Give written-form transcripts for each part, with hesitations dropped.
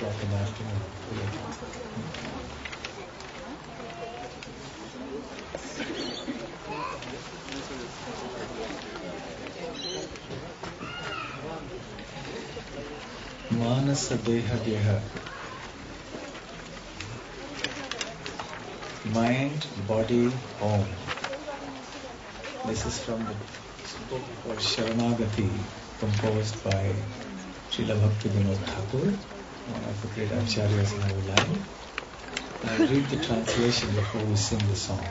o'clock in the afternoon. Manasa Deha Geha. Mind, body, home. This is from the book called Sharanagati, composed by Srila Bhakti Thakur, one of the great acharyas in our line. I'll read the translation before we sing the song.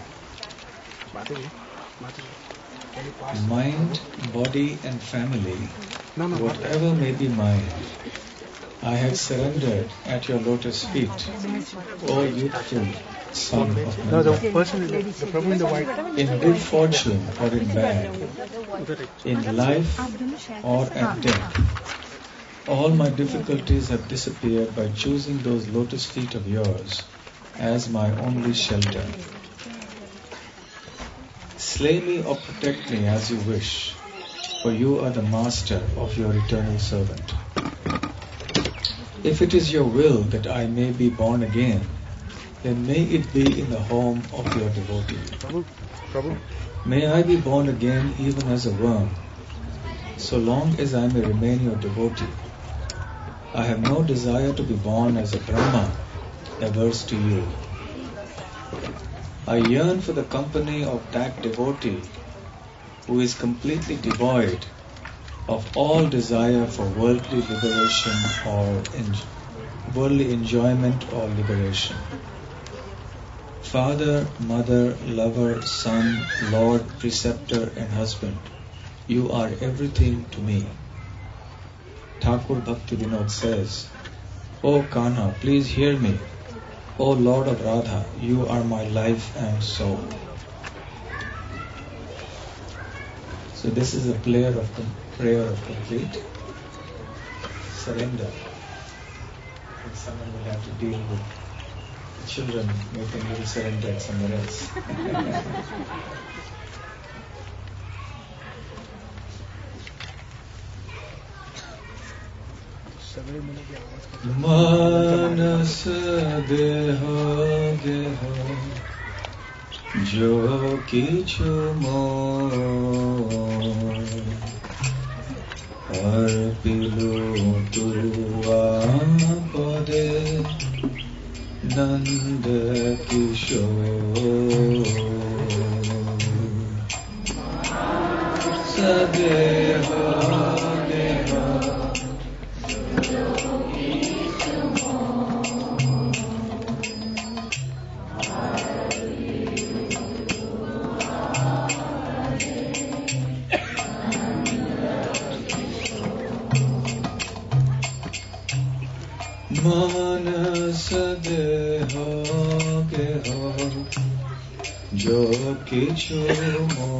Mind, body and family, whatever may be mine, I have surrendered at your lotus feet, O youthful son of Nanda. The problem in the white. In good fortune or in bad, in life or at death, all my difficulties have disappeared by choosing those lotus feet of yours as my only shelter. Slay me or protect me as you wish, for you are the master of your eternal servant. If it is your will that I may be born again, then may it be in the home of your devotee. May I be born again even as a worm, so long as I may remain your devotee. I have no desire to be born as a Brahma, averse to you. I yearn for the company of that devotee who is completely devoid of all desire for worldly liberation or worldly enjoyment or liberation. Father, mother, lover, son, lord, preceptor and husband, you are everything to me. Thakur Bhakti Vinod says, O Kanha, please hear me. O Lord of Radha, you are my life and soul. So this is a prayer of complete surrender. And someone will have to deal with the children making little surrender at somewhere else. Manas deha geha jo kichu mo arpilu tuva pade nanda kishore sadeha deha Manas deha geha jo kichu mo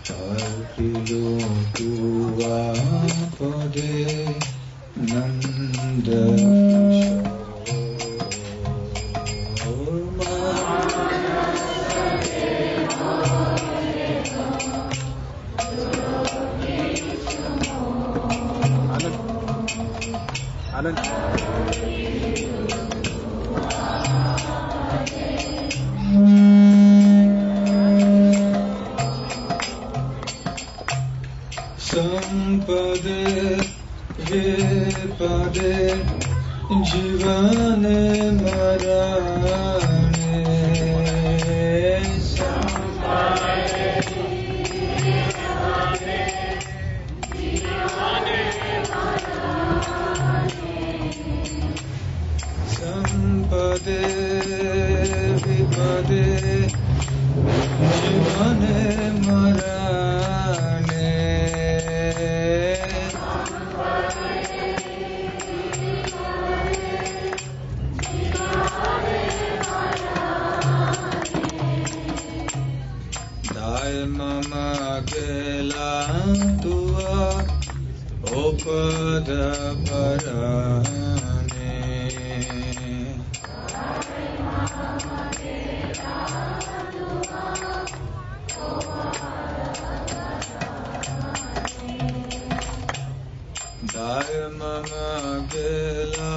arpilu tuva pade nanda Sampade vipade jivane marane Sampade vipade jivane marane Sampade vipade jivane marane Mama Gela Tua Opada Parane Dharmama gela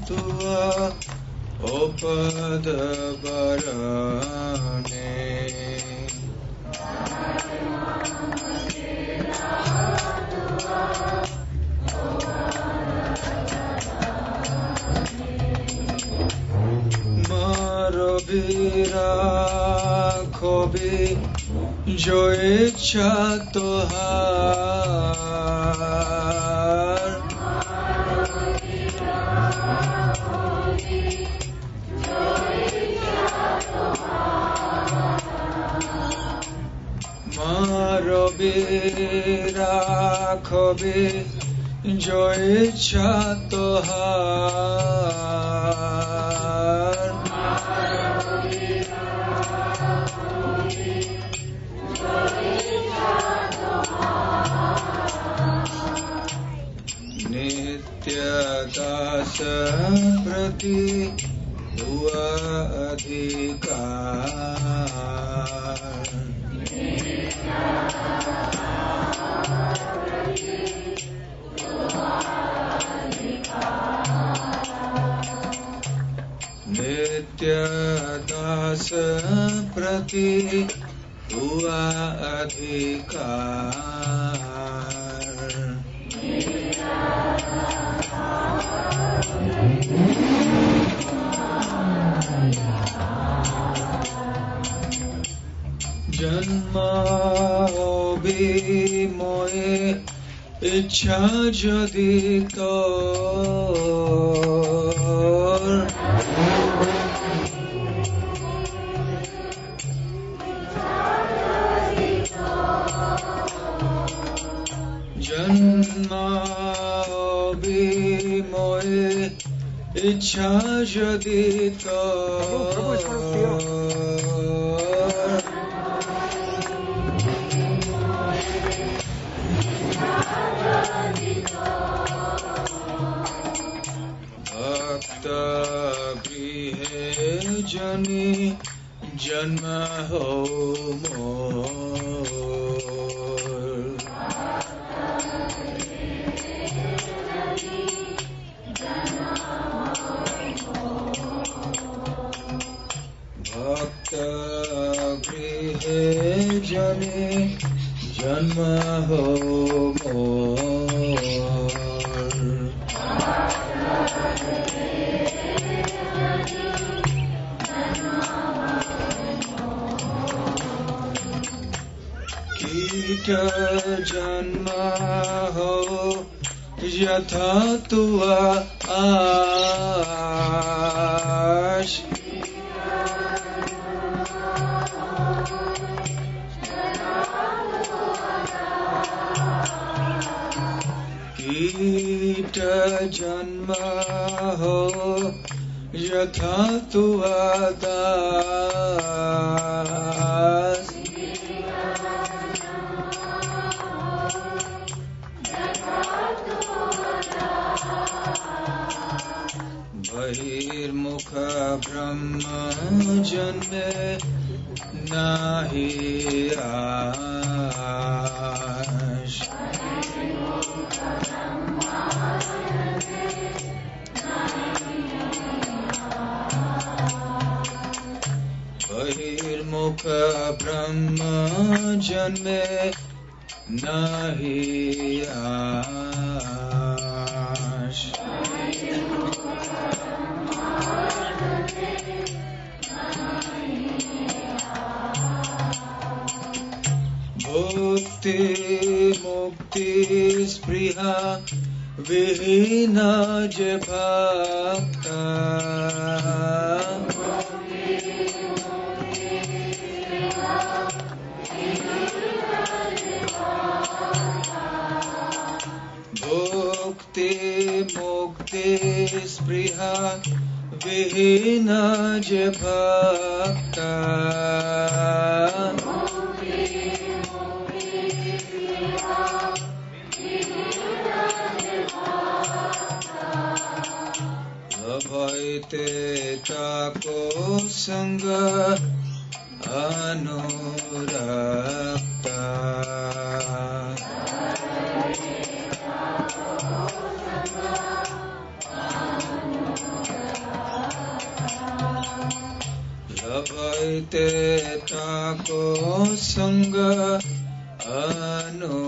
tua opad barane. Marobira kobi jo ichha tohar. Marobira kobi jo ichha tohar. Nitya dasa prati hua adhikar. Nitya dasa prati hua adhikar. Janma hobi moye ichha jodi tor. Janma hobi moye ichha jodi tor. Bhakta grihe jani janma ho mor. Bhakta grihe jani janma ho mor. Kita janma ho yatha tua ash. Kita janma ho yatha tua das. Bahirmukha Brahma janme nahi ash. Bahirmukha Brahma janme nahi ash. Bhakti mukti spriha vihina je bhakta. Bhakti mukti spriha vihina je bhakta. Labhaite tako sanga anurakta. tako sanga anurakta.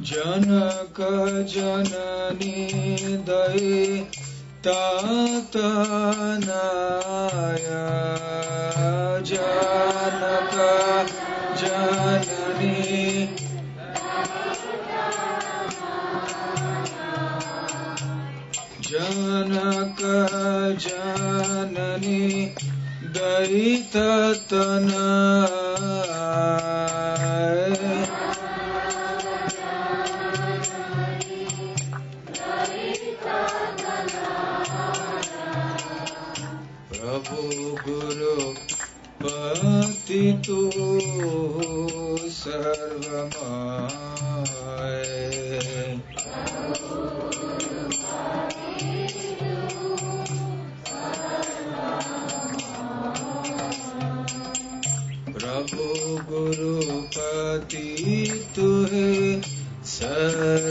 Janaka janani dai tatanaya. Janaka janani Janaka janani daitatanaya. Prabhu Guru Bhakti tu sarvamaya. Prabhu Guru Pati tu hai sarvamaya.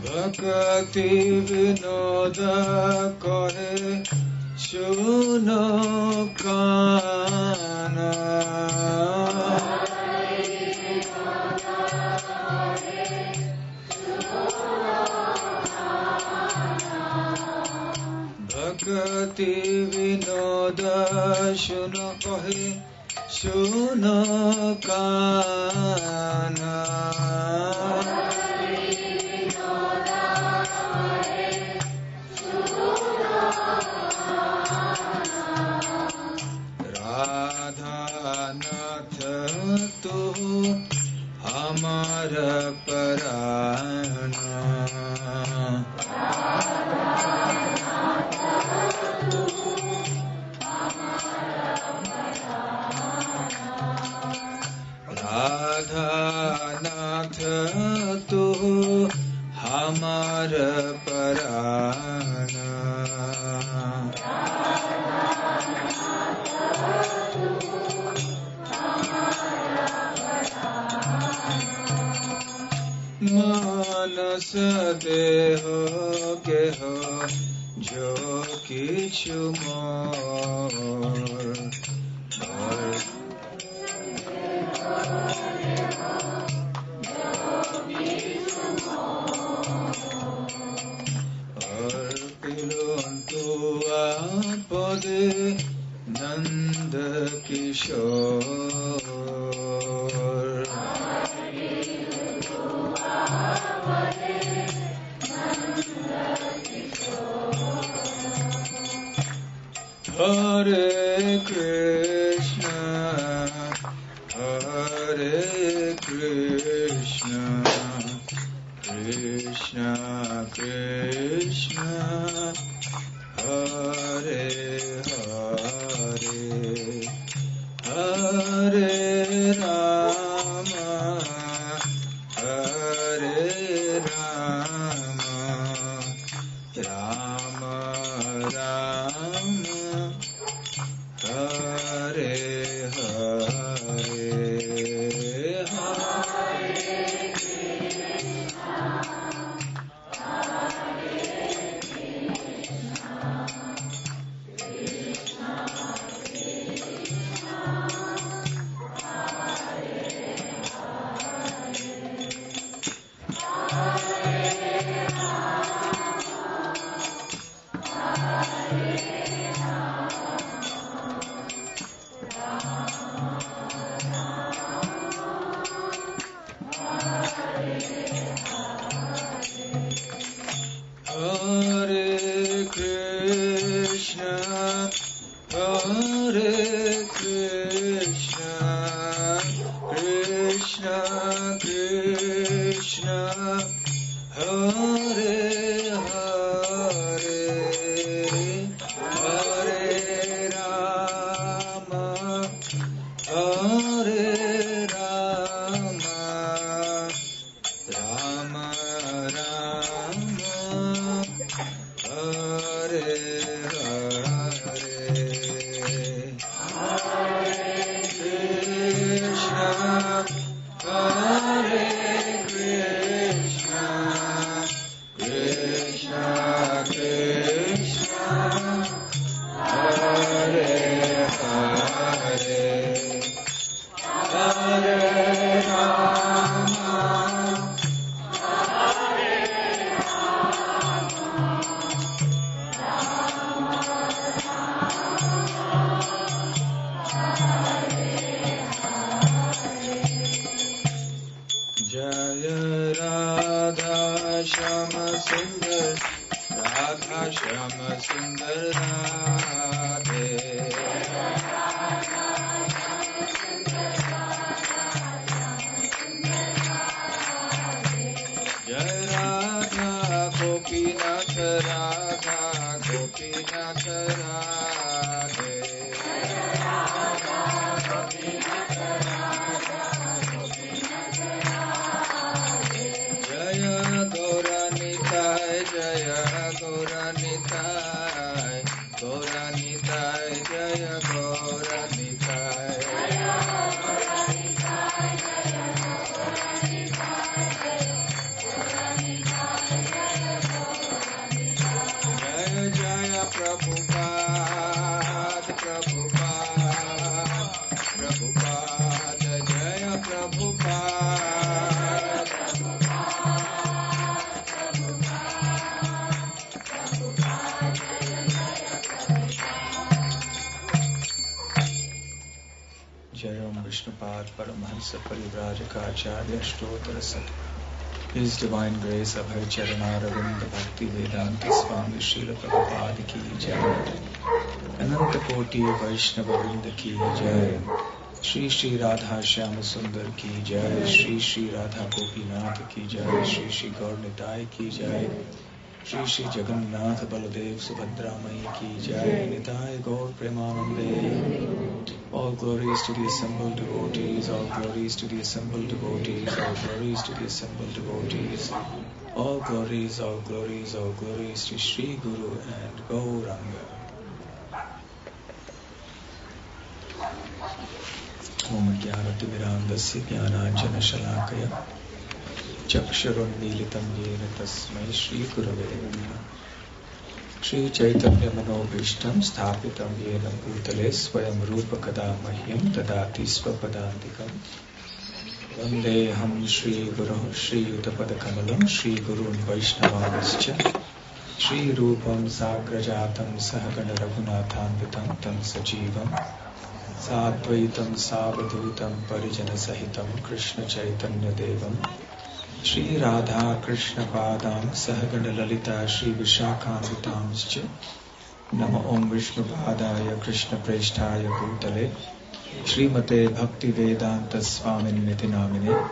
Bhakti vinoda kahe suno kana. Bhakti vinoda suno kahe suno kana. Radhanath tu hamara parana. Radhanath tu hamara parana. मानस देहो केहो जो किछु मोर अर्पिलन्तु आपदे Nand Kishore. Hare Krishna, Hare Krishna, Krishna Krishna, Hare Hare, Hare Rama, Hare Rama, Rama Rama, Hare Hare, Hare Krishna, Hare Krishna, Krishna Krishna, Hare Hare, Hare Rama, Hare Jayam Vishnupad Paramahansa Parivrajakaacharya Shtotra Sat. His Divine Grace Abhay Charana Ravinda Bhakti Vedanta Swami Srila Prabhupada Ki Jai. Ananta Koti Vaishnava Vrinda Ki Jai. Shri Shri Radha Shyama Sundar Ki Jai. Shri Shri Radha Gopinath Ki Jai. Shri Shri Gaur Nitai Ki Jai. Shri Shri Jagannath Baladev Subhadra Mai Ki Jai. Nitai Gaur Premanande. All glories to the assembled devotees. All glories to the assembled devotees. All glories to the assembled devotees. All glories, all glories, all glories to Shri Guru and Gauranga. Om Jnanatirandasya Jnananjana Shalakaya Chakshurunmilitam Yena Tasmai Shri Gurave Namaha. Shri Chaitanya Manobhishtam Sthapitam Yena Bhutale Swayam Rupa Kada Mahyam Tadati Swapadantikam Vandeham Shri Guru Shri Yuttapada Kamalam Shri Gurun Vaishnavascha Shri Rupam Sagrajatam Sahagana Raghunathanvitam Tam Sajivam Sadvaitam Savadhutam Parijana Sahitam Krishna Chaitanya Devam Shri Radha Krishna Padam Sahagana Lalita Shri Vishakhanvitamscha Nama Om Vishnu Padaya Krishna Preshtaya Bhutale Shri Mate Bhakti Vedanta Swamin Niti Namine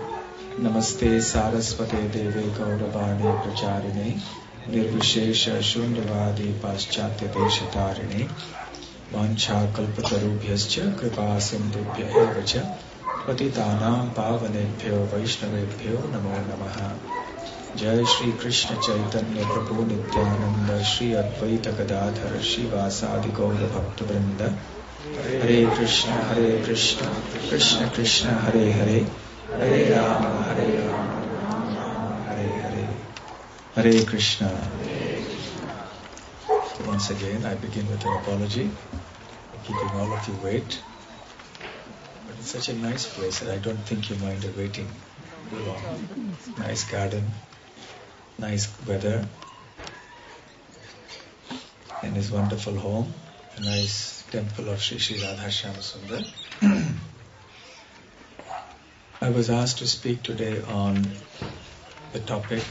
Namaste Saraswate Deve Gauravani Pracharine Nirvishesha Shundavadi Paschatya Deshatarine Vancha Kalpatarubhyascha Kripa Sindhubhya Evacha Patitanam Pavanebhyo Vaishnavebhyo Namo Namaha. Jai Shri Krishna Chaitanya Prabhu Nityananda Shri Advaita Gadadhara Shivasadi Gaura Bhakta Vrinda Hare Krishna Krishna Krishna Hare Hare Hare Rama Hare Rama Hare Hare Hare Krishna. Once again I begin with an apology for keeping all of you wait. But it's such a nice place that I don't think you mind waiting too long. Nice garden, nice weather, and his wonderful home, a nice temple of Shri Shri Radha Shyama Sundar. I was asked to speak today on the topic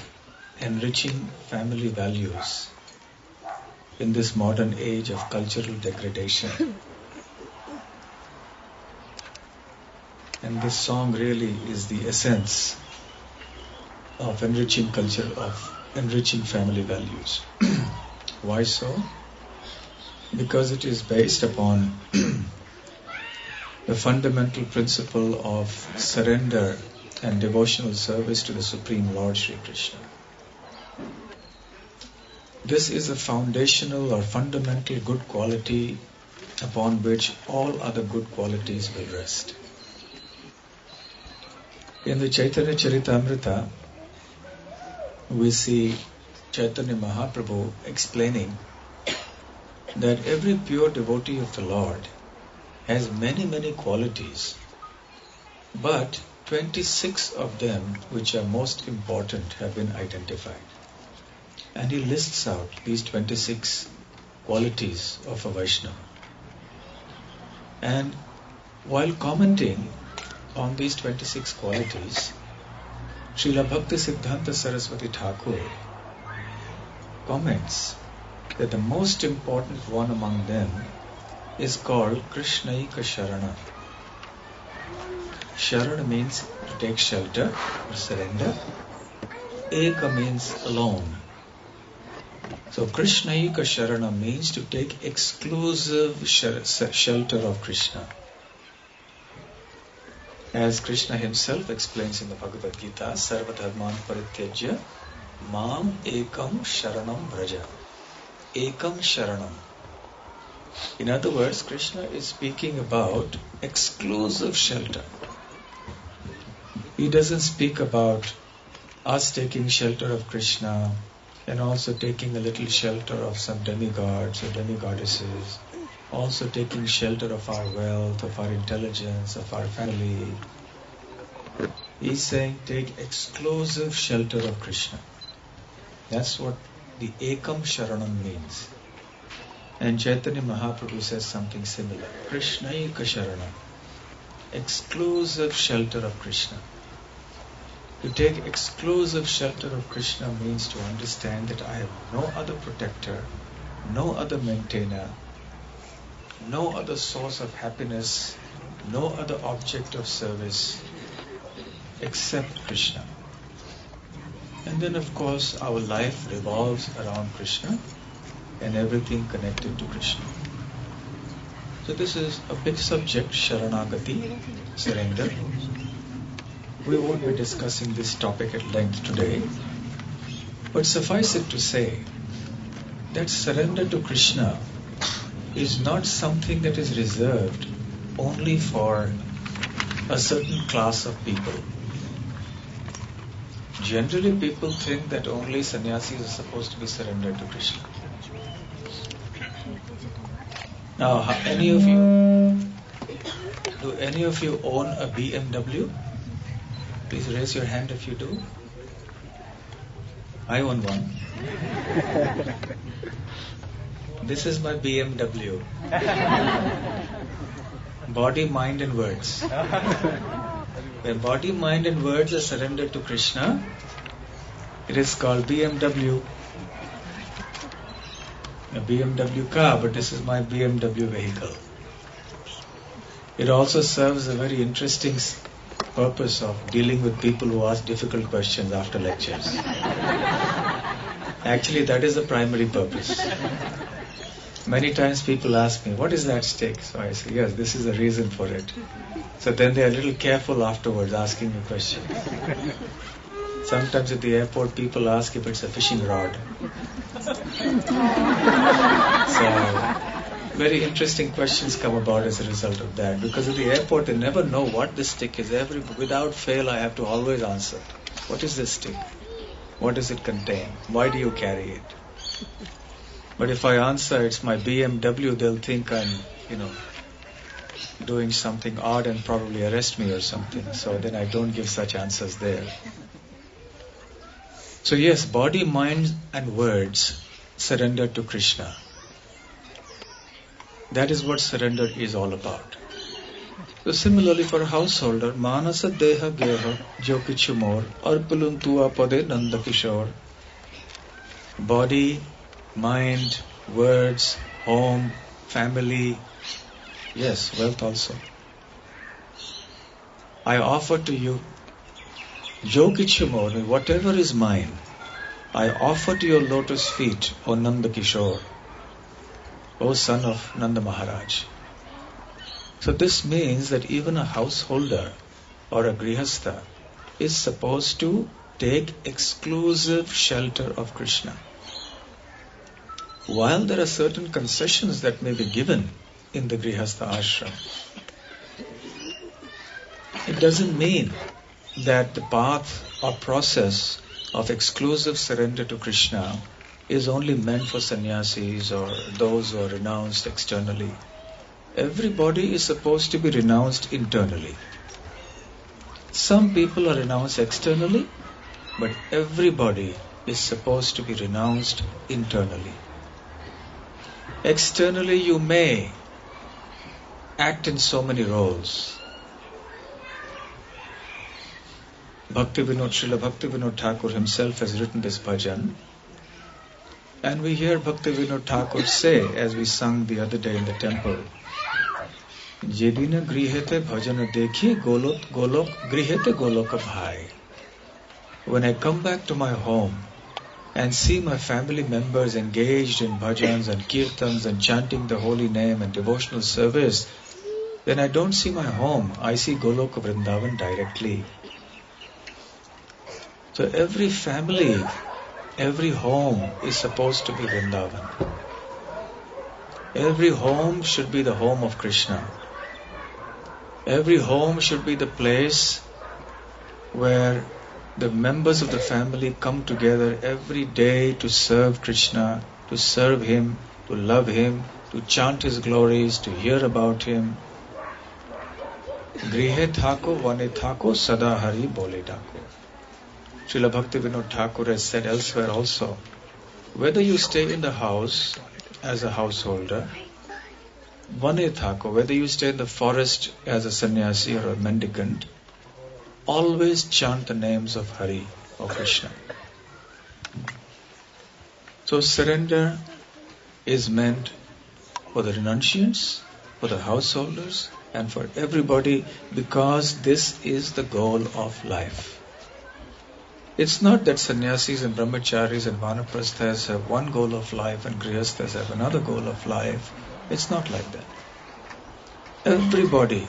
enriching family values in this modern age of cultural degradation. And this song really is the essence of enriching culture, of enriching family values. Why so? Because it is based upon the fundamental principle of surrender and devotional service to the Supreme Lord Sri Krishna. This is a foundational or fundamental good quality upon which all other good qualities will rest. In the Chaitanya Charitamrita, we see Chaitanya Mahaprabhu explaining that every pure devotee of the Lord has many, many qualities, but 26 of them which are most important have been identified. And he lists out these 26 qualities of a Vaishnava. And while commenting on these 26 qualities, Srila Bhakti Siddhanta Saraswati Thakur comments that the most important one among them is called Krishnaika Sharana. Sharana means to take shelter or surrender. Eka means alone. So Krishnaika Sharana means to take exclusive shelter of Krishna. As Krishna himself explains in the Bhagavad Gita, Sarva Dharman Parityajya Mam Ekam Sharanam Vraja. Ekam Sharanam. In other words, Krishna is speaking about exclusive shelter. He doesn't speak about us taking shelter of Krishna and also taking a little shelter of some demigods or demigoddesses, also taking shelter of our wealth, of our intelligence, of our family. He's saying take exclusive shelter of Krishna. That's what the Ekam Sharanam means. And Chaitanya Mahaprabhu says something similar. Krishnaika Sharanam. exclusive shelter of Krishna. To take exclusive shelter of Krishna means to understand that I have no other protector, no other maintainer, no other source of happiness, no other object of service except Krishna. And then of course our life revolves around Krishna and everything connected to Krishna. So this is a big subject, Sharanagati, surrender. We won't be discussing this topic at length today, but suffice it to say that surrender to Krishna is not something that is reserved only for a certain class of people. Generally, people think that only sannyasis are supposed to be surrendered to Krishna. Now, do any of you own a BMW? Please raise your hand if you do. I own one. This is my BMW. Body, mind and words. When body, mind and words are surrendered to Krishna, it is called BMW. A BMW car, but this is my BMW vehicle. It also serves a very interesting purpose of dealing with people who ask difficult questions after lectures. Actually, that is the primary purpose. Many times people ask me, what is that stake? So I say, yes, this is the reason for it. So then they are a little careful afterwards asking me questions. Sometimes at the airport people ask if it's a fishing rod. So very interesting questions come about as a result of that. Because at the airport they never know what this stick is. Without fail I have to always answer. What is this stick? What does it contain? Why do you carry it? But if I answer it's my BMW, they'll think I'm, doing something odd and probably arrest me or something. So then I don't give such answers there. So yes, body, mind and words surrender to Krishna. That is what surrender is all about. So similarly for a householder, Manasa Deha Geha Jo Kichu Mor Arpuluntua Pade Nanda Kishore. Body, mind, words, home, family, yes, wealth also. I offer to you, Jo Kichu Mor, whatever is mine, I offer to your lotus feet, O Nanda Kishore, O son of Nanda Maharaj. So this means that even a householder or a grihastha is supposed to take exclusive shelter of Krishna. While there are certain concessions that may be given in the grihastha ashram, it doesn't mean that the path or process of exclusive surrender to Krishna is only meant for sannyasis or those who are renounced externally. Everybody is supposed to be renounced internally. Some people are renounced externally, but everybody is supposed to be renounced internally. Externally you may act in so many roles. Srila Bhakti Vinod Thakur himself has written this bhajan, and we hear Bhakti Vinod Thakur say, as we sung the other day in the temple, Jedina grihete bhajan dekhi golok grihete goloka bhai. When I come back to my home and see my family members engaged in bhajans and kirtans and chanting the holy name and devotional service, then I don't see my home, I see Goloka Vrindavan directly. So every family, every home is supposed to be Vrindavan. Every home should be the home of Krishna. Every home should be the place where the members of the family come together every day to serve Krishna, to serve Him, to love Him, to chant His glories, to hear about Him. Grihe thako vane thako sada hari bole thako. Srila Bhakti Vinod Thakur has said elsewhere also, whether you stay in the house as a householder, Vane Thako, whether you stay in the forest as a sannyasi or a mendicant, always chant the names of Hari or Krishna. So surrender is meant for the renunciants, for the householders, and for everybody, because this is the goal of life. It's not that sannyasis and brahmacharis and vanaprasthas have one goal of life and grihasthas have another goal of life. It's not like that. Everybody,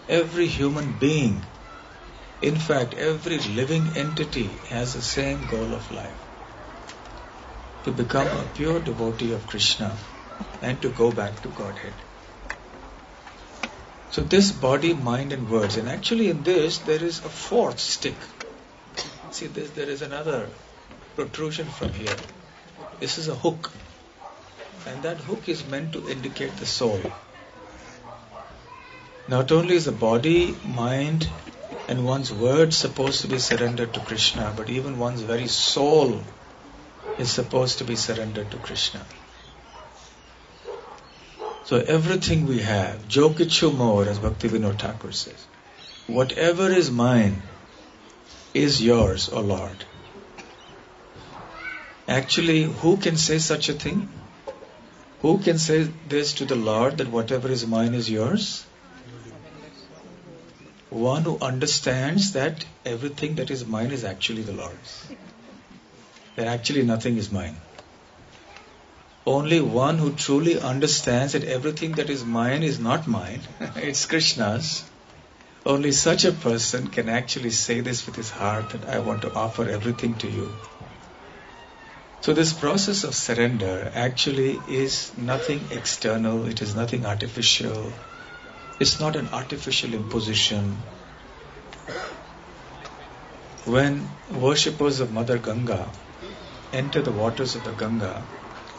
every human being, in fact, every living entity has the same goal of life. To become a pure devotee of Krishna and to go back to Godhead. So this body, mind and words, and actually in this there is a fourth stick. See this, there is another protrusion from here. This is a hook. And that hook is meant to indicate the soul. Not only is the body, mind and one's words supposed to be surrendered to Krishna, but even one's very soul is supposed to be surrendered to Krishna. So everything we have, Jo Kichu More, as Bhaktivinoda Thakur says, whatever is mine is yours, O Lord. Actually, who can say such a thing? Who can say this to the Lord, that whatever is mine is yours? One who understands that everything that is mine is actually the Lord's. That actually nothing is mine. Only one who truly understands that everything that is mine is not mine, it's Krishna's. Only such a person can actually say this with his heart, that I want to offer everything to you. So this process of surrender actually is nothing external, it is nothing artificial. It's not an artificial imposition. When worshippers of Mother Ganga enter the waters of the Ganga,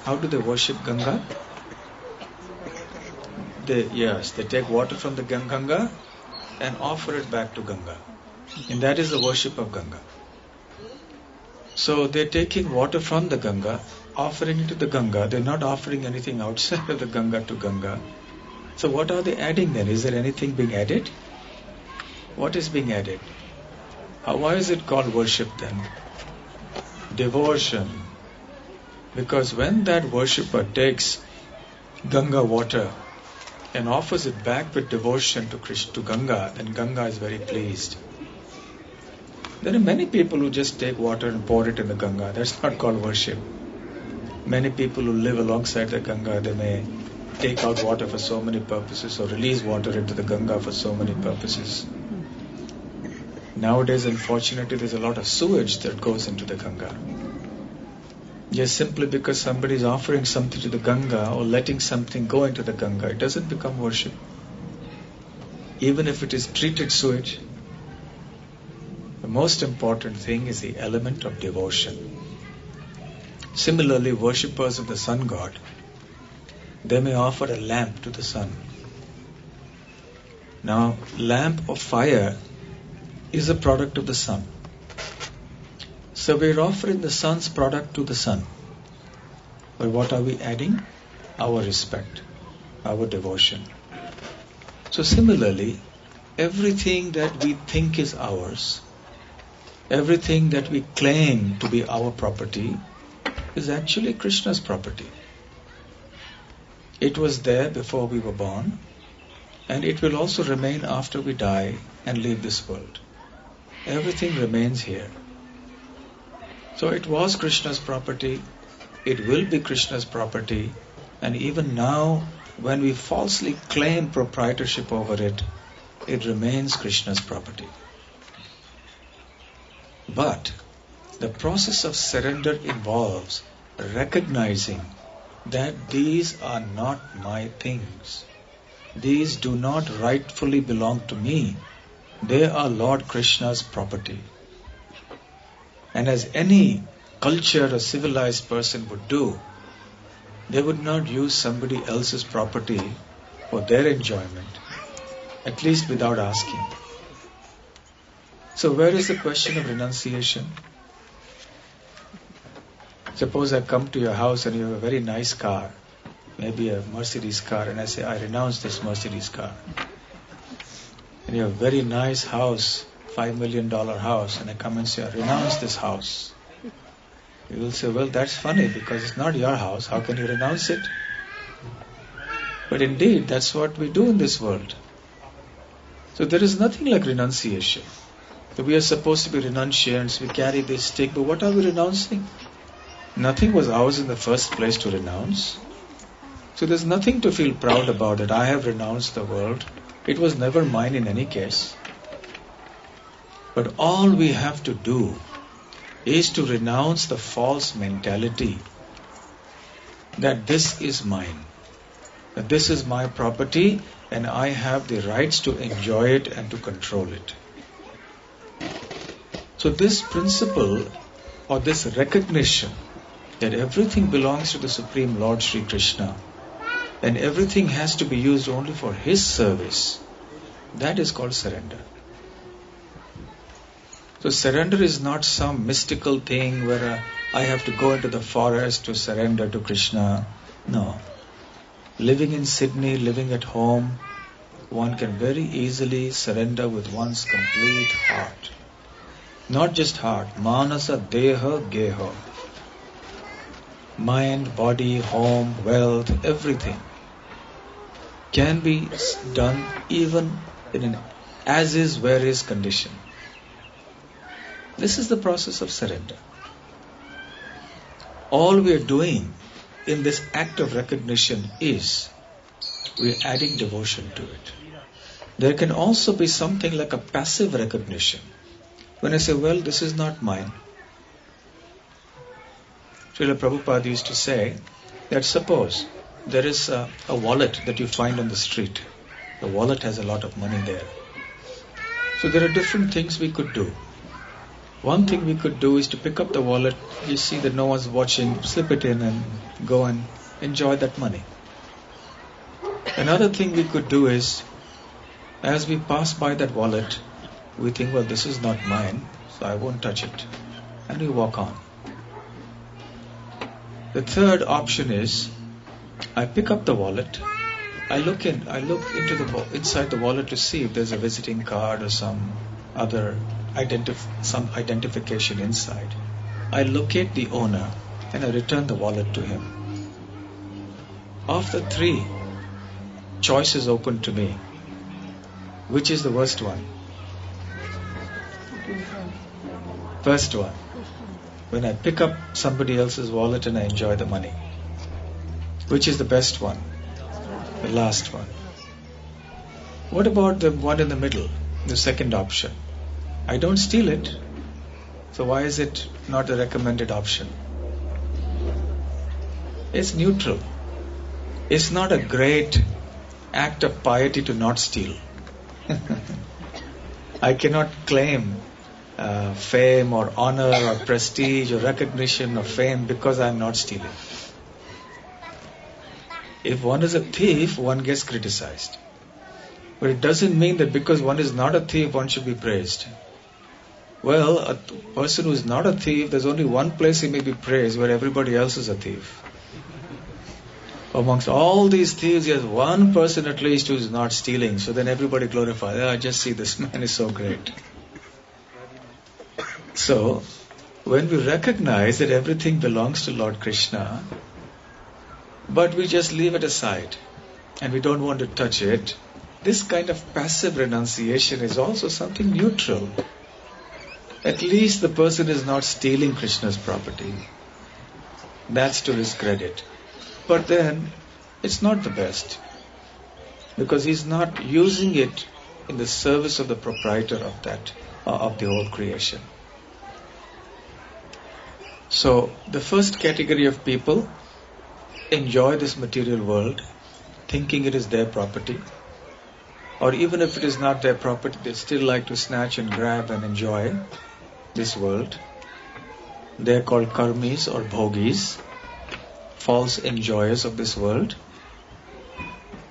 how do they worship Ganga? They take water from the Ganga and offer it back to Ganga. And that is the worship of Ganga. So they're taking water from the Ganga, offering it to the Ganga. They're not offering anything outside of the Ganga to Ganga. So what are they adding then? Is there anything being added? What is being added? Why is it called worship then? Devotion. Because when that worshipper takes Ganga water and offers it back with devotion to Ganga, then Ganga is very pleased. There are many people who just take water and pour it in the Ganga. That's not called worship. Many people who live alongside the Ganga, they may take out water for so many purposes or release water into the Ganga for so many purposes. Nowadays, unfortunately, there's a lot of sewage that goes into the Ganga. Just simply because somebody is offering something to the Ganga or letting something go into the Ganga, it doesn't become worship. Even if it is treated sewage, the most important thing is the element of devotion. Similarly, worshippers of the sun god, they may offer a lamp to the sun. Now, lamp of fire is a product of the sun. So we're offering the sun's product to the sun. But what are we adding? Our respect, our devotion. So similarly, everything that we think is ours, everything that we claim to be our property, is actually Krishna's property. It was there before we were born, and it will also remain after we die and leave this world. Everything remains here. So it was Krishna's property, it will be Krishna's property, and even now, when we falsely claim proprietorship over it, it remains Krishna's property. But the process of surrender involves recognizing that these are not my things. These do not rightfully belong to me. They are Lord Krishna's property. And as any cultured or civilized person would do, they would not use somebody else's property for their enjoyment, at least without asking. So where is the question of renunciation? Suppose I come to your house and you have a very nice car, maybe a Mercedes car, and I say, I renounce this Mercedes car. And you have a very nice house, $5 million house, and I come and say, I renounce this house. You will say, well, that's funny because it's not your house. How can you renounce it? But indeed, that's what we do in this world. So there is nothing like renunciation. So we are supposed to be renunciants. We carry this stick, but what are we renouncing? Nothing was ours in the first place to renounce. So there's nothing to feel proud about that I have renounced the world. It was never mine in any case. But all we have to do is to renounce the false mentality that this is mine, that this is my property and I have the rights to enjoy it and to control it. So this principle or this recognition that everything belongs to the Supreme Lord Sri Krishna and everything has to be used only for His service, that is called surrender. So surrender is not some mystical thing where I have to go into the forest to surrender to Krishna. No. Living in Sydney, living at home, one can very easily surrender with one's complete heart. Not just heart, manasa, deha, geha. Mind, body, home, wealth, everything can be done even in an as-is, where-is condition. This is the process of surrender. All we are doing in this act of recognition is we are adding devotion to it. There can also be something like a passive recognition. When I say, well, this is not mine. Srila Prabhupada used to say that suppose there is a wallet that you find on the street. The wallet has a lot of money there. So there are different things we could do. One thing we could do is to pick up the wallet, you see that no one's watching, slip it in and go and enjoy that money. Another thing we could do is, as we pass by that wallet, we think, well, this is not mine, so I won't touch it. And we walk on. The third option is, I pick up the wallet, I look into inside the wallet to see if there's a visiting card or some other identification inside. I locate the owner and I return the wallet to him. Of the three choices open to me, which is the worst one? First one. When I pick up somebody else's wallet and I enjoy the money. Which is the best one? The last one. What about the one in the middle, the second option? I don't steal it, so why is it not a recommended option? It's neutral. It's not a great act of piety to not steal. I cannot claim fame or honor or prestige or recognition or fame because I am not stealing. If one is a thief, one gets criticized. But it doesn't mean that because one is not a thief, one should be praised. Well, a person who is not a thief, there's only one place he may be praised where everybody else is a thief. Amongst all these thieves, there's one person at least who is not stealing. So then everybody glorifies. I just see this man is so great. So, when we recognize that everything belongs to Lord Krishna, but we just leave it aside and we don't want to touch it, this kind of passive renunciation is also something neutral. At least the person is not stealing Krishna's property. That's to his credit. But then, it's not the best. Because he's not using it in the service of the proprietor of that, of the whole creation. So, the first category of people enjoy this material world, thinking it is their property. Or even if it is not their property, they still like to snatch and grab and enjoy this world. They are called karmis or bhogis, false enjoyers of this world.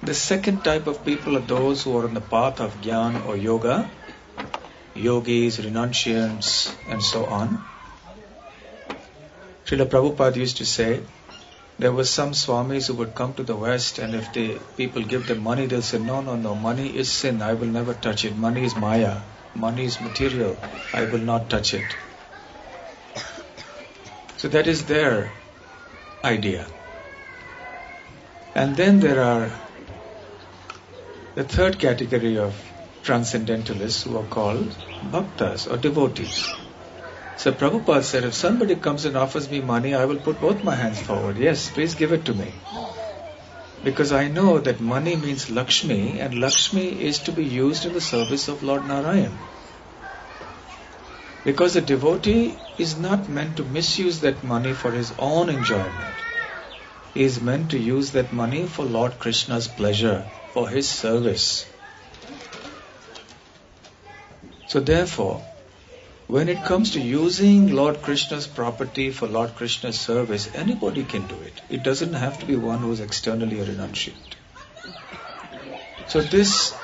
The second type of people are those who are on the path of jnana or yoga, yogis, renunciants, and so on. Srila Prabhupada used to say There were some swamis who would come to the West, and if the people give them money, they'll say, no, money is sin, I will never touch it. Money is maya, money is material, I will not touch it. So that is their idea. And then there are the third category of transcendentalists who are called bhaktas or devotees. So Prabhupada said, if somebody comes and offers me money, I will put both my hands forward. Yes, please give it to me. Because I know that money means Lakshmi, and Lakshmi is to be used in the service of Lord Narayan. Because a devotee is not meant to misuse that money for his own enjoyment. He is meant to use that money for Lord Krishna's pleasure, for his service. So therefore, when it comes to using Lord Krishna's property for Lord Krishna's service, anybody can do it. It doesn't have to be one who is externally a renunciate. So this,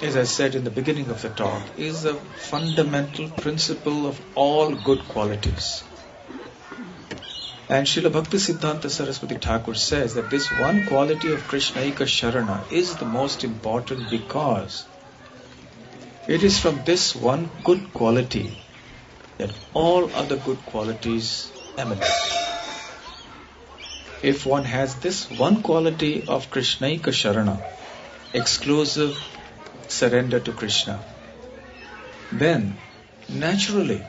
as I said in the beginning of the talk, is a fundamental principle of all good qualities. And Srila Bhakti Siddhanta Saraswati Thakur says that this one quality of Krishnaika Sharana is the most important because it is from this one good quality that all other good qualities emanate. If one has this one quality of Krishnaika Sharana, exclusive surrender to Krishna, then naturally,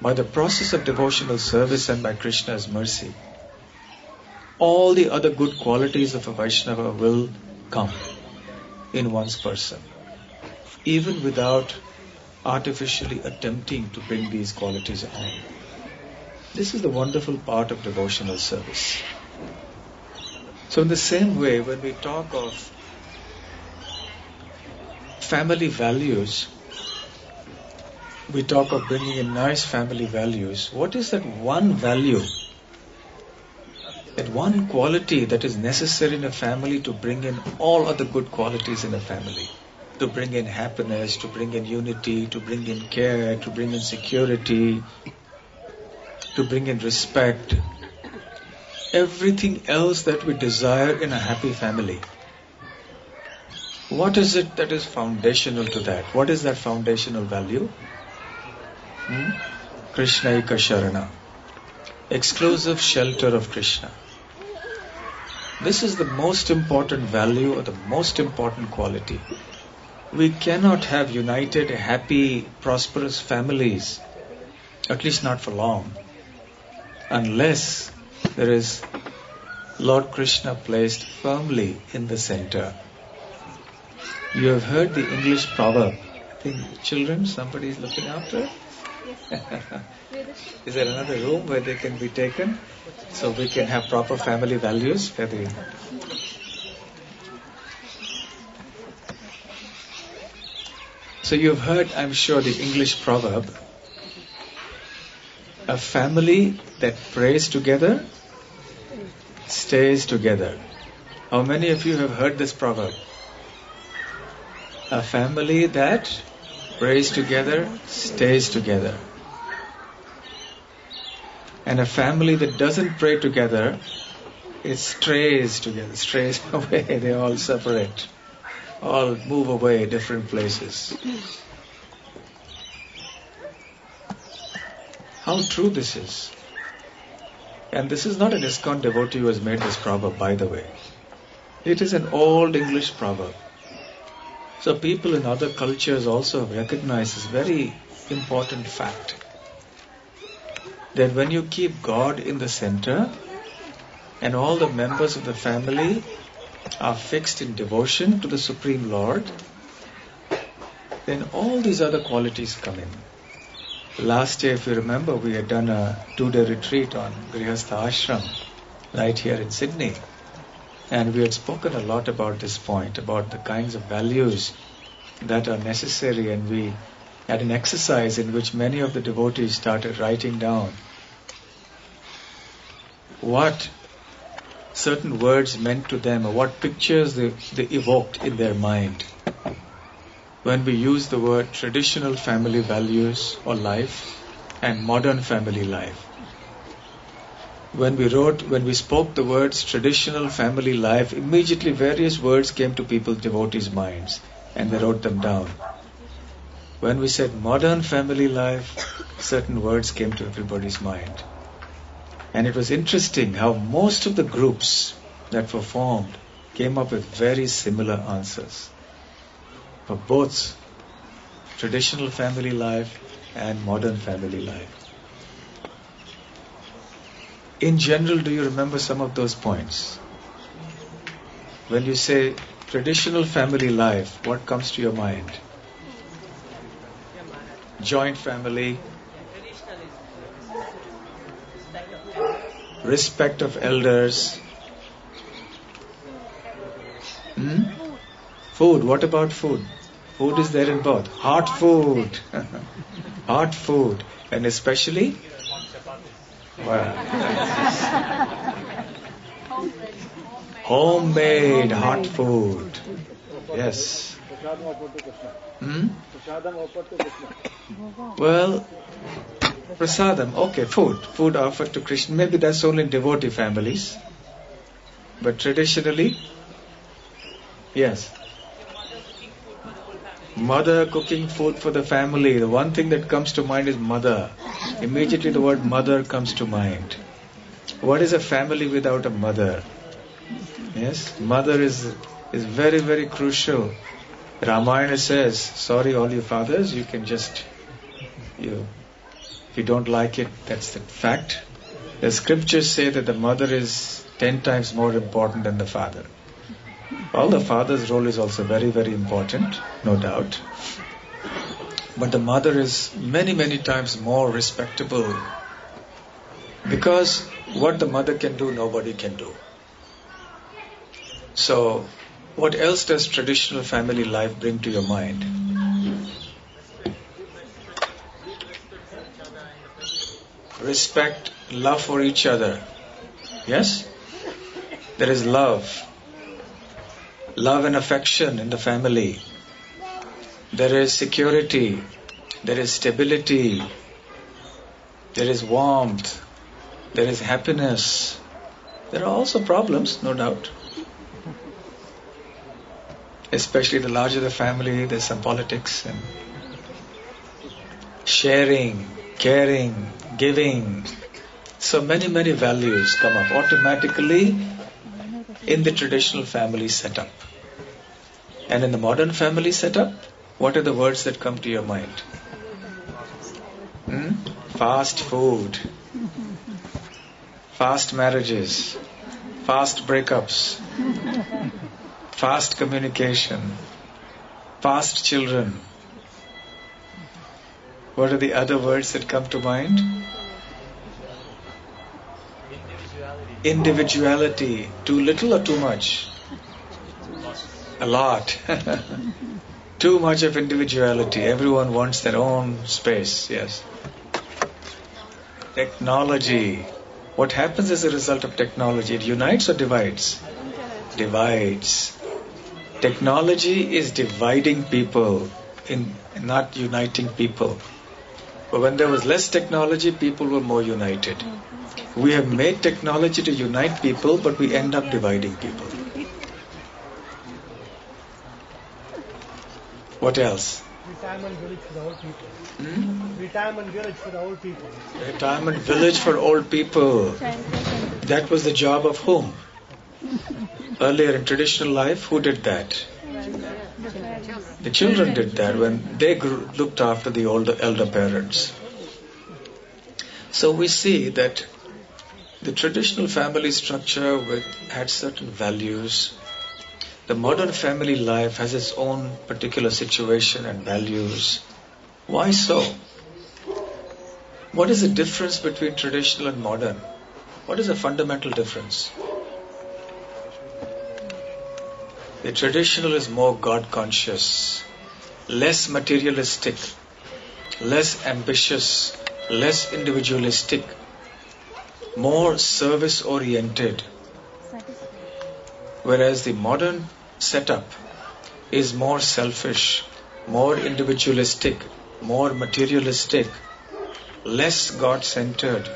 by the process of devotional service and by Krishna's mercy, all the other good qualities of a Vaishnava will come in one's person, even without artificially attempting to bring these qualities on. This is the wonderful part of devotional service. So in the same way, when we talk of family values, we talk of bringing in nice family values. What is that one value, that one quality that is necessary in a family to bring in all other good qualities in a family? To bring in happiness, to bring in unity, to bring in care, to bring in security, to bring in respect. Everything else that we desire in a happy family. What is it that is foundational to that? What is that foundational value? Krishnaika Sharana. Exclusive shelter of Krishna. This is the most important value or the most important quality. We cannot have united, happy, prosperous families, at least not for long, unless there is Lord Krishna placed firmly in the center. You have heard the English proverb. I think children, somebody is looking after. Is there another room where they can be taken so we can have proper family values? So you've heard, I'm sure, the English proverb, a family that prays together stays together. How many of you have heard this proverb? A family that prays together stays together. And a family that doesn't pray together, it strays together, strays away, they all separate. All move away different places. How true this is. And this is not an ISKCON devotee who has made this proverb, by the way. It is an old English proverb. So people in other cultures also recognize this very important fact. That when you keep God in the center and all the members of the family are fixed in devotion to the Supreme Lord, then all these other qualities come in. Last year, if you remember, we had done a 2-day retreat on Grihastha Ashram right here in Sydney. And we had spoken a lot about this point, about the kinds of values that are necessary, and we had an exercise in which many of the devotees started writing down what certain words meant to them or what pictures they evoked in their mind when we use the word traditional family values or life and modern family life. When we spoke the words traditional family life, immediately various words came to people, devotees' minds, and they wrote them down. When we said modern family life, certain words came to everybody's mind. And it was interesting how most of the groups that were formed came up with very similar answers for both traditional family life and modern family life. In general, do you remember some of those points? When you say traditional family life, what comes to your mind? Joint family, respect of elders. Food, what about food? Food is there in both. Hot food. Hot food. And especially? Homemade hot food. Yes. Well, prasadam, okay, food offered to Krishna. Maybe that's only in devotee families. But traditionally, yes. Mother cooking food for the family. The one thing that comes to mind is mother. Immediately the word mother comes to mind. What is a family without a mother? Yes, mother is very, very crucial. Ramayana says, sorry all you fathers, you can just, if you don't like it, that's the fact. The scriptures say that the mother is 10 times more important than the father. Well, the father's role is also very, very important, no doubt. But the mother is many, many times more respectable, because what the mother can do, nobody can do. So, what else does traditional family life bring to your mind? Respect, love for each other. Yes? There is love. Love and affection in the family. There is security. There is stability. There is warmth. There is happiness. There are also problems, no doubt. Especially the larger the family, there's some politics and sharing, caring, giving. So many, many values come up automatically in the traditional family setup. And in the modern family setup, what are the words that come to your mind? Fast food, fast marriages, fast breakups, fast communication, fast children. What are the other words that come to mind? Individuality. Too little or too much? A lot. Too much of individuality. Everyone wants their own space. Yes. Technology. What happens as a result of technology? It unites or divides? Divides. Technology is dividing people, not uniting people. But when there was less technology, people were more united. We have made technology to unite people, but we end up dividing people. What else? Retirement village for the old people. Retirement village for the old people. Retirement village for old people. That was the job of whom? Earlier in traditional life, who did that? The children did that when they looked after the elder parents. So we see that the traditional family structure had certain values. The modern family life has its own particular situation and values. Why so? What is the difference between traditional and modern? What is the fundamental difference? The traditional is more God conscious, less materialistic, less ambitious, less individualistic, more service oriented. Whereas the modern setup is more selfish, more individualistic, more materialistic, less God centered.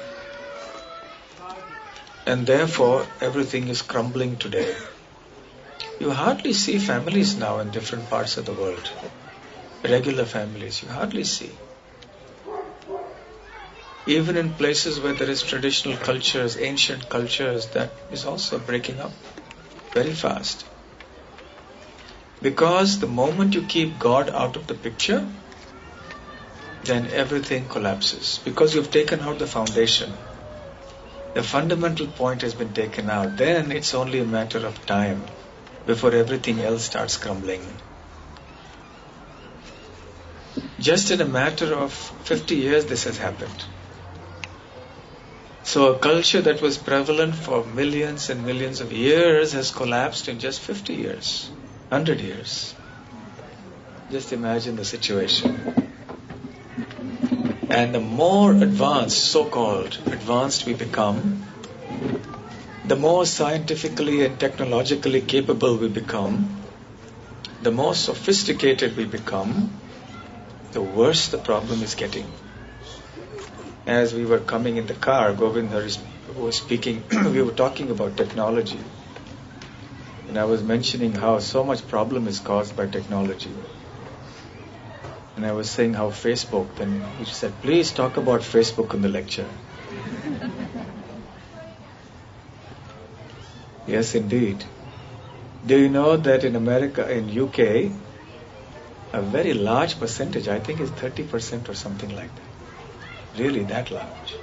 And therefore, everything is crumbling today. You hardly see families now in different parts of the world. Regular families, you hardly see. Even in places where there is traditional cultures, ancient cultures, that is also breaking up very fast. Because the moment you keep God out of the picture, then everything collapses. Because you've taken out the foundation. The fundamental point has been taken out. Then it's only a matter of time before everything else starts crumbling. Just in a matter of 50 years, this has happened. So a culture that was prevalent for millions and millions of years has collapsed in just 50 years, 100 years. Just imagine the situation. And the more advanced, so-called advanced we become, the more scientifically and technologically capable we become, the more sophisticated we become, the worse the problem is getting. As we were coming in the car, Govind was speaking, we were talking about technology. And I was mentioning how so much problem is caused by technology. And I was saying how Facebook, then he said, please talk about Facebook in the lecture. Yes, indeed. Do you know that in America, in UK, a very large percentage, I think it's 30% or something like that, really that large,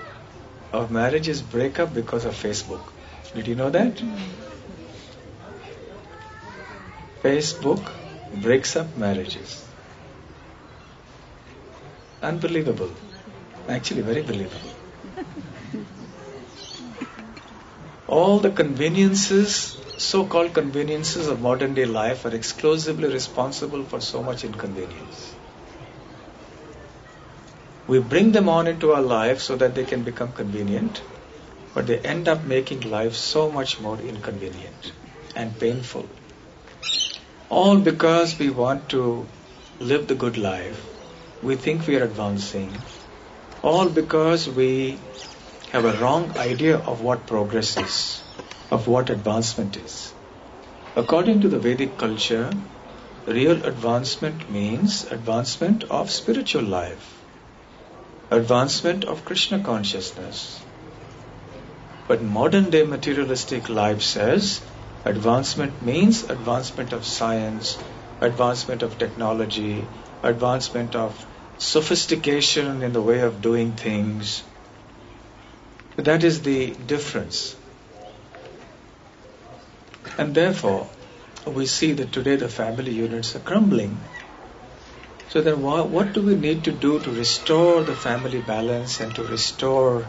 of marriages break up because of Facebook. Did you know that? Facebook breaks up marriages. Unbelievable. Actually, very believable. All the conveniences, so-called conveniences of modern day life are exclusively responsible for so much inconvenience. We bring them on into our life so that they can become convenient, but they end up making life so much more inconvenient and painful. All because we want to live the good life. We think we are advancing. All because we have a wrong idea of what progress is, of what advancement is. According to the Vedic culture, real advancement means advancement of spiritual life, advancement of Krishna consciousness. But modern day materialistic life says advancement means advancement of science, advancement of technology, advancement of sophistication in the way of doing things. But that is the difference. And therefore, we see that today the family units are crumbling. So then what do we need to do to restore the family balance and to restore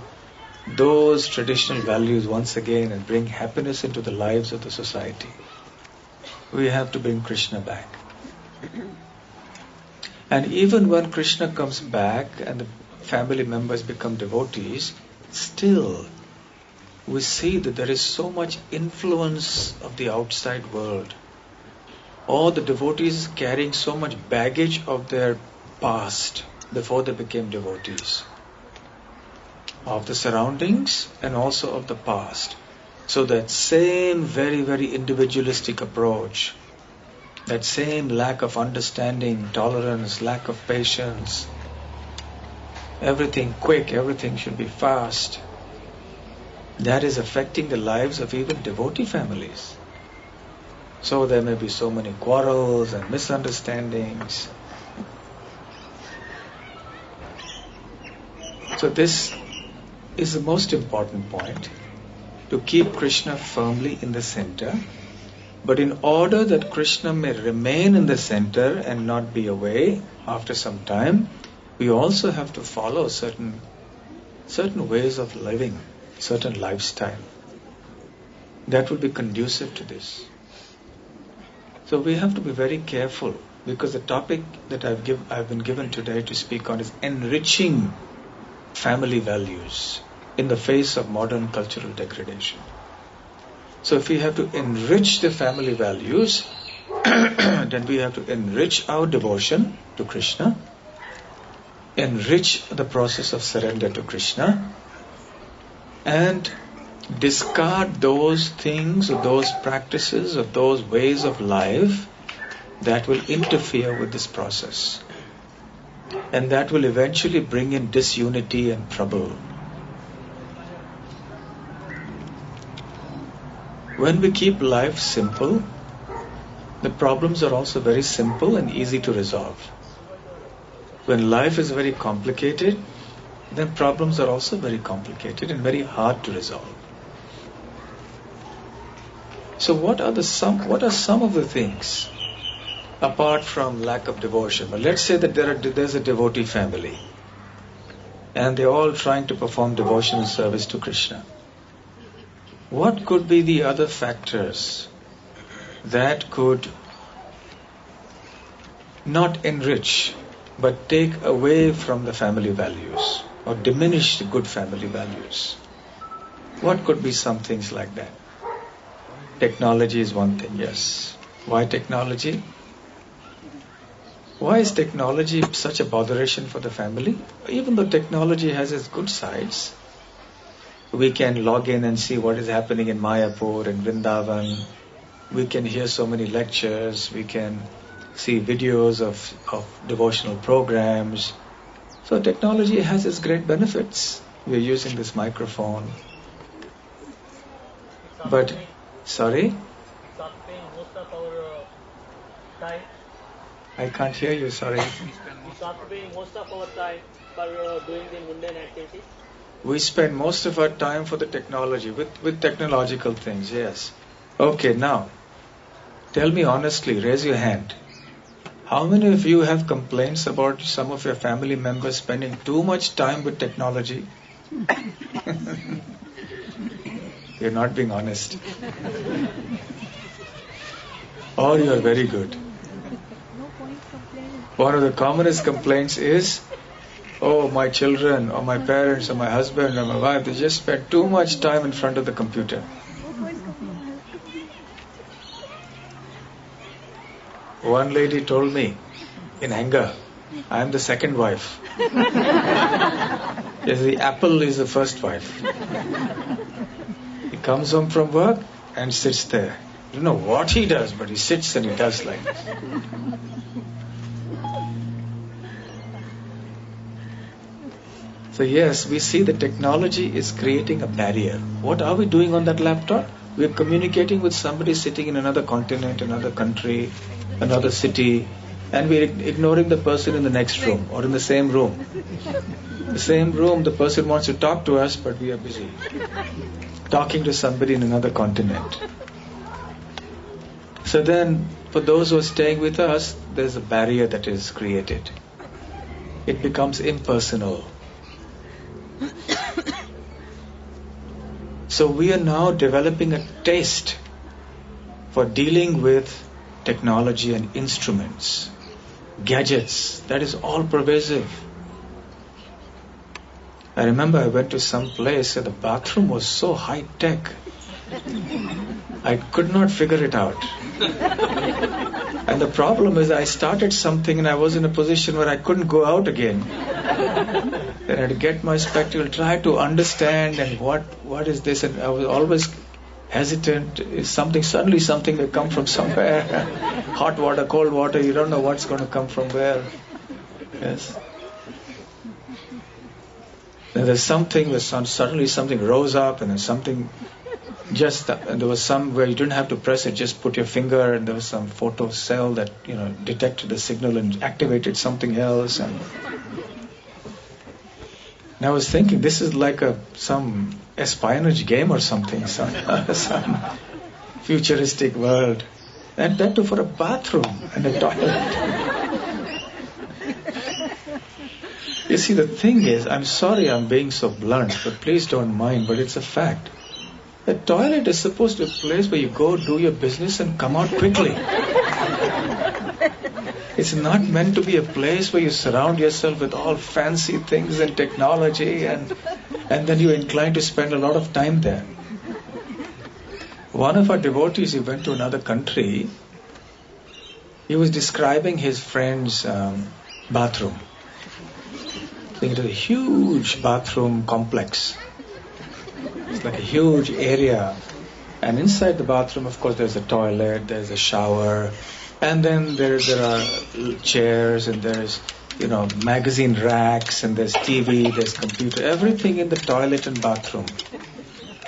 those traditional values once again and bring happiness into the lives of the society? We have to bring Krishna back. And even when Krishna comes back and the family members become devotees, still we see that there is so much influence of the outside world. All the devotees carrying so much baggage of their past before they became devotees, of the surroundings and also of the past. So that same very, very individualistic approach, that same lack of understanding, tolerance, lack of patience, everything quick, everything should be fast, that is affecting the lives of even devotee families. So there may be so many quarrels and misunderstandings. So this is the most important point, to keep Krishna firmly in the center. But in order that Krishna may remain in the center and not be away after some time, we also have to follow certain ways of living, certain lifestyle that will be conducive to this. So we have to be very careful, because the topic that I've been given today to speak on is enriching family values in the face of modern cultural degradation. So if we have to enrich the family values, then we have to enrich our devotion to Krishna, enrich the process of surrender to Krishna, and discard those things or those practices or those ways of life that will interfere with this process. And that will eventually bring in disunity and trouble. When we keep life simple, the problems are also very simple and easy to resolve. When life is very complicated, then problems are also very complicated and very hard to resolve. So what are some of the things apart from lack of devotion? But let's say that there's a devotee family and they're all trying to perform devotional service to Krishna. What could be the other factors that could not enrich but take away from the family values or diminish the good family values? What could be some things like that? Technology is one thing, yes. Why technology? Why is technology such a botheration for the family? Even though technology has its good sides, we can log in and see what is happening in Mayapur and Vrindavan. We can hear so many lectures. We can see videos of devotional programs. So technology has its great benefits. We are using this microphone. But, sorry? It's occupying most of our time. I can't hear you, sorry. It's occupying most of our time for doing the mundane activities. We spend most of our time for the technology, with technological things, yes. Okay, now, tell me honestly, raise your hand. How many of you have complaints about some of your family members spending too much time with technology? You're not being honest. Or you're very good. One of the commonest complaints is, oh, my children or my parents or my husband or my wife, they just spend too much time in front of the computer. One lady told me in anger, I am the second wife. Yes, the apple is the first wife. He comes home from work and sits there. You don't know what he does, but he sits and he does like this. So yes, we see the technology is creating a barrier. What are we doing on that laptop? We're communicating with somebody sitting in another continent, another country, another city, and we're ignoring the person in the next room or in the same room. The same room, the person wants to talk to us, but we are busy talking to somebody in another continent. So then, for those who are staying with us, there's a barrier that is created. It becomes impersonal. So we are now developing a taste for dealing with technology and instruments, gadgets, that is all pervasive. I remember I went to some place where the bathroom was so high tech. I could not figure it out. And the problem is I started something and I was in a position where I couldn't go out again. Then I had to get my spectacle, try to understand and what is this, and I was always hesitant. Is suddenly something will come from somewhere. Hot water, cold water, you don't know what's going to come from where. Yes. Then there's something where suddenly something rose up and then something and there was some where you didn't have to press it, just put your finger and there was some photo cell that, detected the signal and activated something else. And I was thinking, this is like some espionage game or something, some futuristic world. And that too for a bathroom and a toilet. You see, the thing is, I'm sorry I'm being so blunt, but please don't mind, but it's a fact. A toilet is supposed to be a place where you go do your business and come out quickly. It's not meant to be a place where you surround yourself with all fancy things and technology and then you're inclined to spend a lot of time there. One of our devotees, he went to another country. He was describing his friend's bathroom. It was a huge bathroom complex. It's like a huge area. And inside the bathroom, of course, there's a toilet, there's a shower, and then there are chairs, and there's, magazine racks, and there's TV, there's computer, everything in the toilet and bathroom.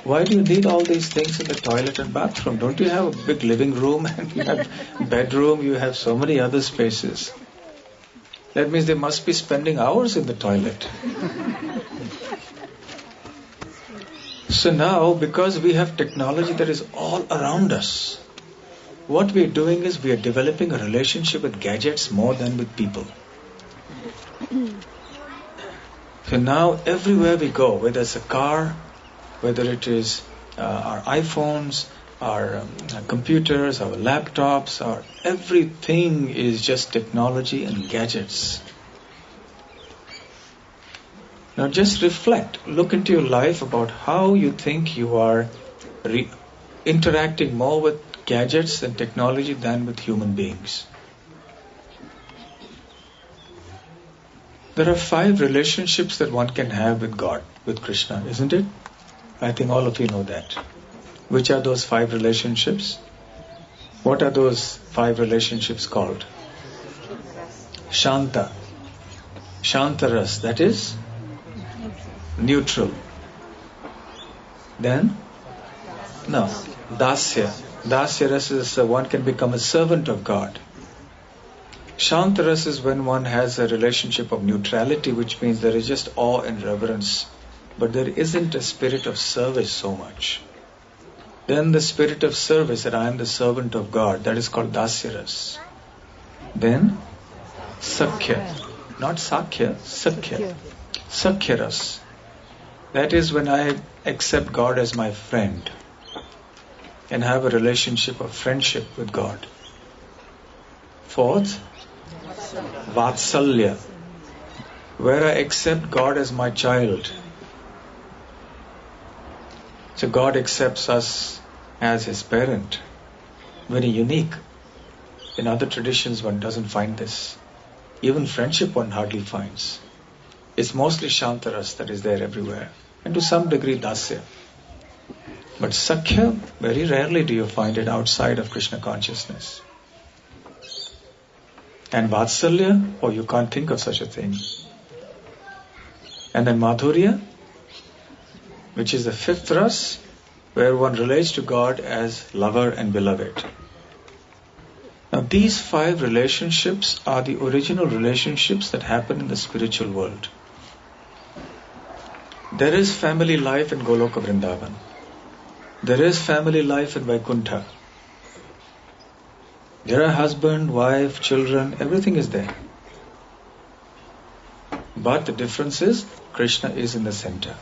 Why do you need all these things in the toilet and bathroom? Don't you have a big living room, and you have bedroom, you have so many other spaces? That means they must be spending hours in the toilet. So now, because we have technology that is all around us, what we are doing is we are developing a relationship with gadgets more than with people. So now, everywhere we go, whether it's a car, whether it is our iPhones, our computers, our laptops, everything is just technology and gadgets. Now just reflect, look into your life about how you think you are interacting more with gadgets and technology than with human beings. There are 5 relationships that one can have with God, with Krishna, isn't it? I think all of you know that. Which are those 5 relationships? What are those 5 relationships called? Shanta. Shantaras, that is neutral. Then? No. Dasya. Dasyaras is one can become a servant of God. Shantaras is when one has a relationship of neutrality, which means there is just awe and reverence, but there isn't a spirit of service so much. Then the spirit of service, that I am the servant of God, that is called Dasyaras. Then Sakhya. Not Sakhya, Sakhya. Sakhyaras. That is when I accept God as my friend and have a relationship of friendship with God. 4th, Vatsalya, where I accept God as my child. So God accepts us as His parent. Very unique. In other traditions one doesn't find this. Even friendship one hardly finds. It's mostly Shantaras that is there everywhere. And to some degree Dasya. But Sakhya, very rarely do you find it outside of Krishna consciousness. And Vatsalya, you can't think of such a thing. And then Madhurya, which is the 5th ras, where one relates to God as lover and beloved. Now these 5 relationships are the original relationships that happen in the spiritual world. There is family life in Goloka Vrindavan. There is family life in Vaikuntha. There are husband, wife, children, everything is there. But the difference is, Krishna is in the center.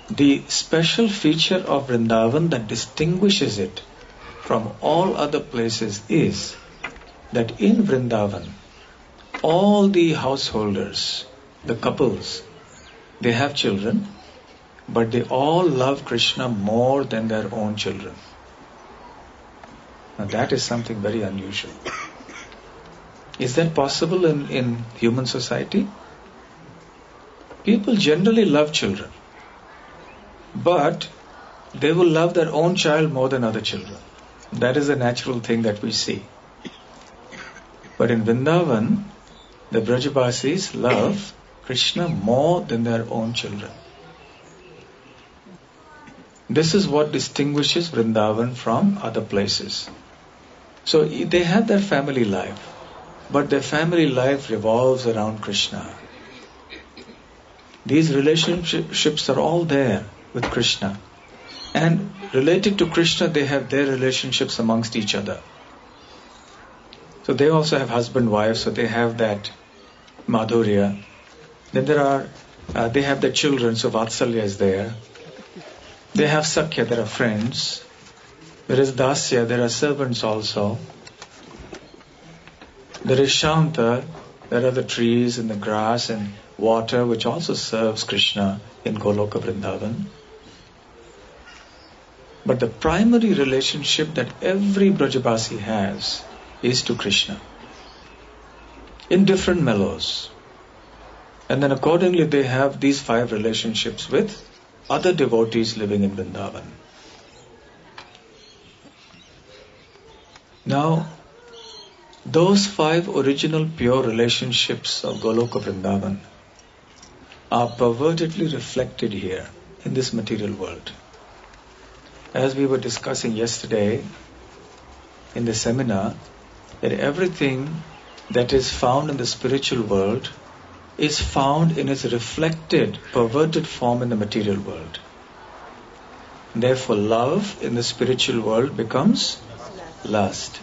The special feature of Vrindavan that distinguishes it from all other places is that in Vrindavan, all the householders, the couples, they have children, but they all love Krishna more than their own children. Now that is something very unusual. Is that possible in human society? People generally love children, but they will love their own child more than other children. That is a natural thing that we see. But in Vrindavan, the Brajabasis love Krishna more than their own children. This is what distinguishes Vrindavan from other places. So they have their family life, but their family life revolves around Krishna. These relationships are all there with Krishna. And related to Krishna, they have their relationships amongst each other. So they also have husband-wife, so they have that Madhurya. Then they have their children, so Vatsalya is there. They have Sakhya, there are friends. There is Dasya, there are servants also. There is Shanta, there are the trees and the grass and water, which also serves Krishna in Goloka Vrindavan. But the primary relationship that every Brajabasi has is to Krishna. In different mellows. And then accordingly they have these 5 relationships with other devotees living in Vrindavan. Now, those 5 original pure relationships of Goloka Vrindavan are pervertedly reflected here in this material world. As we were discussing yesterday in the seminar, that everything that is found in the spiritual world is found in its reflected, perverted form in the material world. Therefore, love in the spiritual world becomes lust.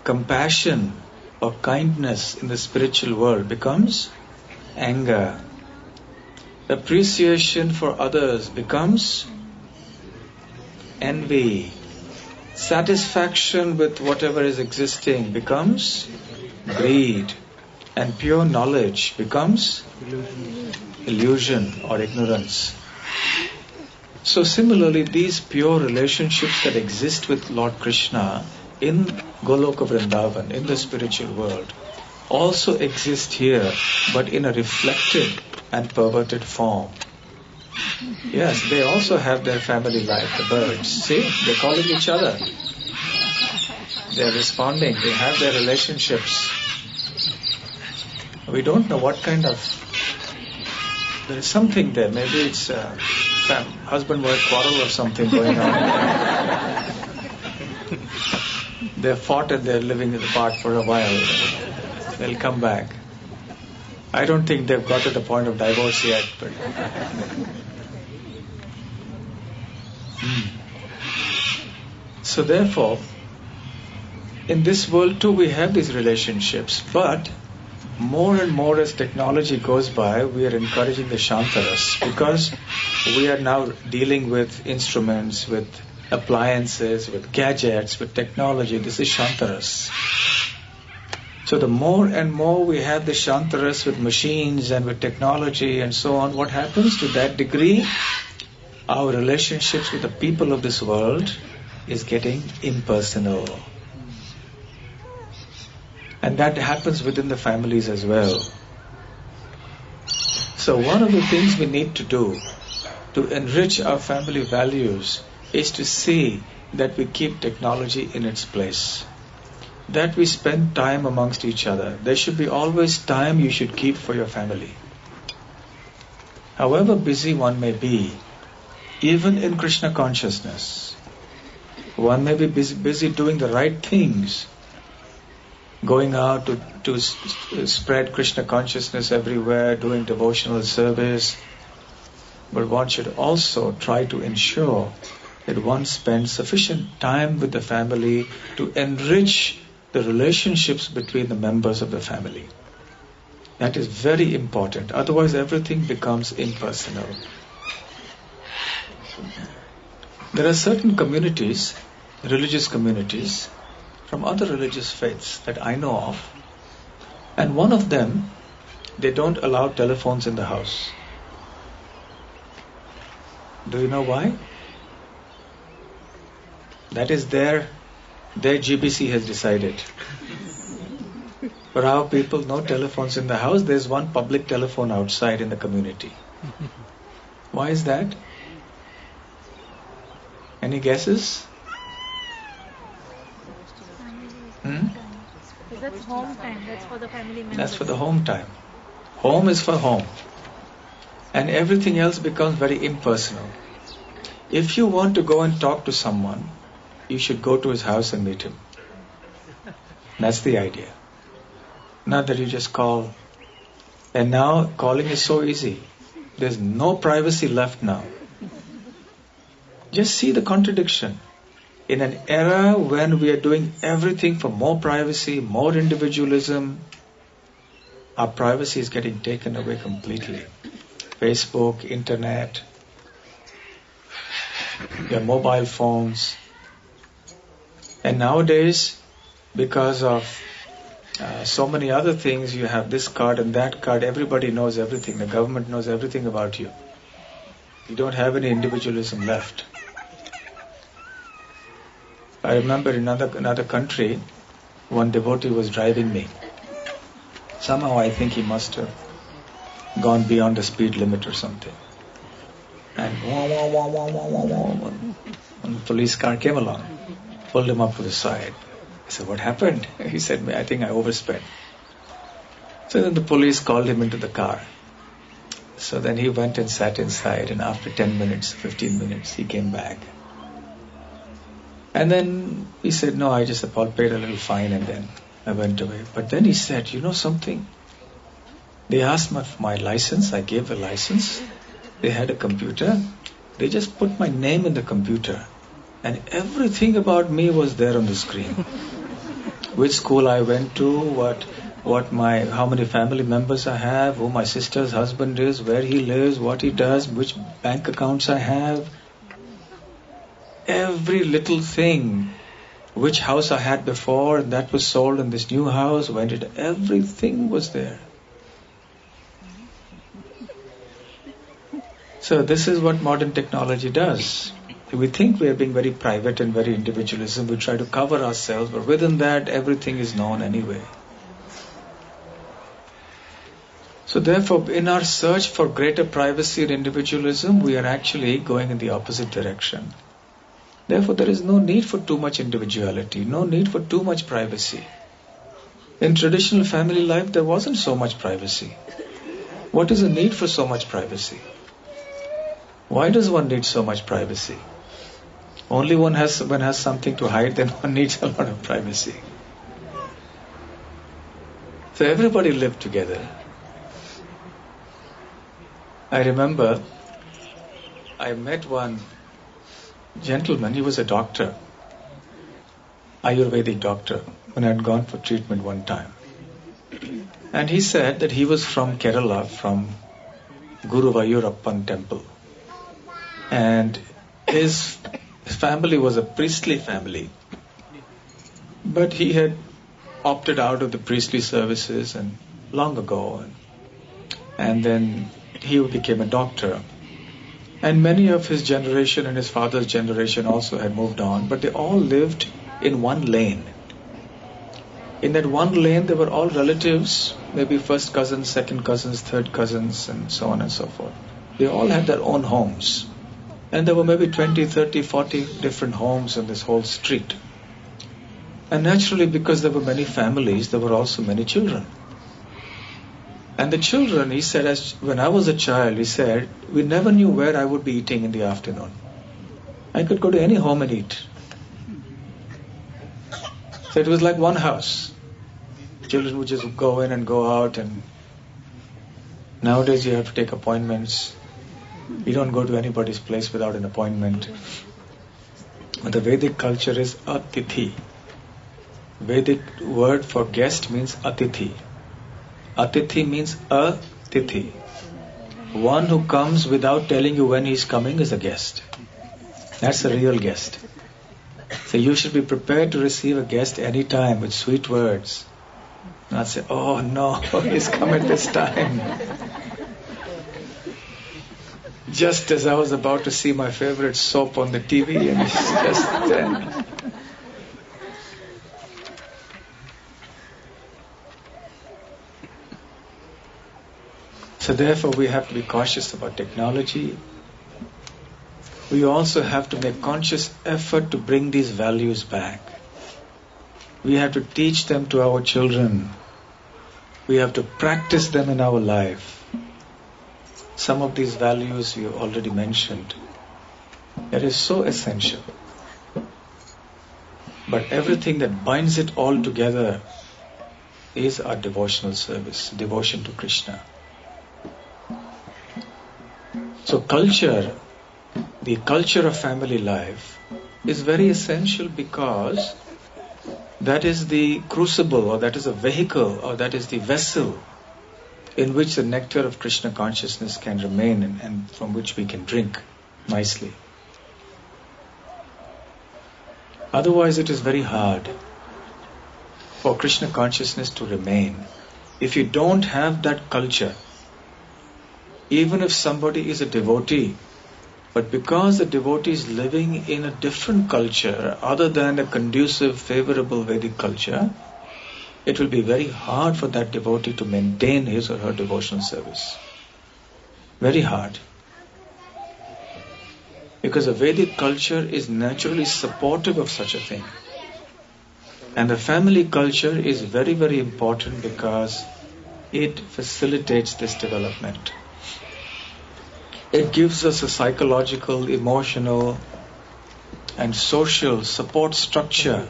Compassion or kindness in the spiritual world becomes anger. Appreciation for others becomes envy. Satisfaction with whatever is existing becomes greed. And pure knowledge becomes illusion or ignorance. So similarly, these pure relationships that exist with Lord Krishna in Goloka Vrindavan, in the spiritual world, also exist here, but in a reflected and perverted form. Yes, they also have their family life, the birds. See, they're calling each other. They're responding, they have their relationships. We don't know what kind of... There is something there. Maybe it's husband-wife quarrel or something going on. They've fought and they're living apart for a while. They'll come back. I don't think they've got to the point of divorce yet. But So therefore, in this world too we have these relationships, but more and more as technology goes by, we are encouraging the Shantaras, because we are now dealing with instruments, with appliances, with gadgets, with technology. This is Shantaras. So the more and more we have the Shantaras with machines and with technology and so on, what happens to that degree? Our relationships with the people of this world is getting impersonal. And that happens within the families as well. So one of the things we need to do to enrich our family values is to see that we keep technology in its place. That we spend time amongst each other. There should be always time you should keep for your family. However busy one may be, even in Krishna consciousness, one may be busy doing the right things, going out to spread Krishna consciousness everywhere, doing devotional service. But one should also try to ensure that one spends sufficient time with the family to enrich the relationships between the members of the family. That is very important. Otherwise everything becomes impersonal. There are certain communities, religious communities, from other religious faiths that I know of, and one of them, they don't allow telephones in the house. Do you know why? That is their GBC has decided. For our people, no telephones in the house. There's one public telephone outside in the community. Why is that? Any guesses? That's home time. That's for the family members. That's for the home time. Home is for home. And everything else becomes very impersonal. If you want to go and talk to someone, you should go to his house and meet him. That's the idea. Not that you just call. And now calling is so easy. There's no privacy left now. Just see the contradiction. In an era when we are doing everything for more privacy, more individualism, our privacy is getting taken away completely. Facebook, internet, your mobile phones. And nowadays, because of so many other things, you have this card and that card, everybody knows everything. The government knows everything about you. You don't have any individualism left. I remember in another country, one devotee was driving me. Somehow I think he must have gone beyond the speed limit or something. And when the police car came along, pulled him up to the side. I said, "What happened?" He said, "I think I oversped." So then the police called him into the car. So then he went and sat inside, and after 10 minutes, 15 minutes, he came back. And then he said, "No, I just paid a little fine and then I went away." But then he said, "You know something? They asked me for my license. I gave a license. They had a computer. They just put my name in the computer. And everything about me was there on the screen. Which school I went to, how many family members I have, who my sister's husband is, where he lives, what he does, which bank accounts I have. Every little thing, which house I had before, and that was sold in this new house, everything was there." So this is what modern technology does. We think we are being very private and very individualism. We try to cover ourselves, but within that, everything is known anyway. So therefore, in our search for greater privacy and individualism, we are actually going in the opposite direction. Therefore, there is no need for too much individuality, no need for too much privacy. In traditional family life, there wasn't so much privacy. What is the need for so much privacy? Why does one need so much privacy? Only one has something to hide, then one needs a lot of privacy. So everybody lived together. I remember I met one gentleman, he was a doctor, Ayurvedic doctor, when I had gone for treatment one time. And he said that he was from Kerala, from Guru Vayurappan temple. And his family was a priestly family. But he had opted out of the priestly services and long ago. And then he became a doctor. And many of his generation and his father's generation also had moved on, but they all lived in one lane. In that one lane, they were all relatives, maybe first cousins, second cousins, third cousins, and so on and so forth. They all had their own homes. And there were maybe 20, 30, 40 different homes in this whole street. And naturally, because there were many families, there were also many children. And the children, he said, when I was a child, he said, we never knew where I would be eating in the afternoon. I could go to any home and eat. So it was like one house. Children would just go in and go out, and nowadays you have to take appointments. You don't go to anybody's place without an appointment. But the Vedic culture is atithi. Vedic word for guest means atithi. Atithi means atithi. One who comes without telling you when he's coming is a guest. That's a real guest. So you should be prepared to receive a guest anytime with sweet words. Not say, oh no, he's come at this time. Just as I was about to see my favorite soap on the TV, and it's just then. So therefore we have to be cautious about technology. We also have to make conscious effort to bring these values back. We have to teach them to our children. We have to practice them in our life. Some of these values we have already mentioned. It is so essential. But everything that binds it all together is our devotional service, devotion to Krishna. So the culture of family life is very essential because that is the crucible, or that is a vehicle, or that is the vessel in which the nectar of Krishna consciousness can remain and from which we can drink nicely. Otherwise it is very hard for Krishna consciousness to remain. If you don't have that culture, even if somebody is a devotee, but because the devotee is living in a different culture other than a conducive, favorable Vedic culture, it will be very hard for that devotee to maintain his or her devotional service. Very hard. Because the Vedic culture is naturally supportive of such a thing. And the family culture is very, very important because it facilitates this development. It gives us a psychological, emotional, and social support structure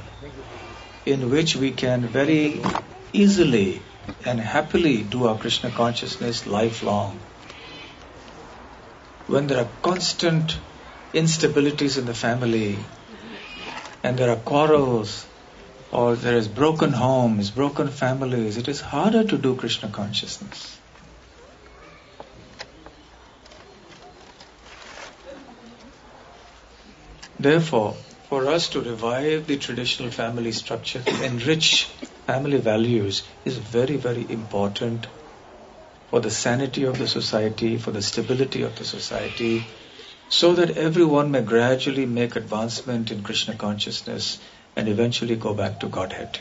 in which we can very easily and happily do our Krishna consciousness lifelong. When there are constant instabilities in the family, and there are quarrels, or there is broken homes, broken families, it is harder to do Krishna consciousness. Therefore, for us to revive the traditional family structure, to enrich family values is very, very important for the sanity of the society, for the stability of the society, so that everyone may gradually make advancement in Krishna consciousness and eventually go back to Godhead.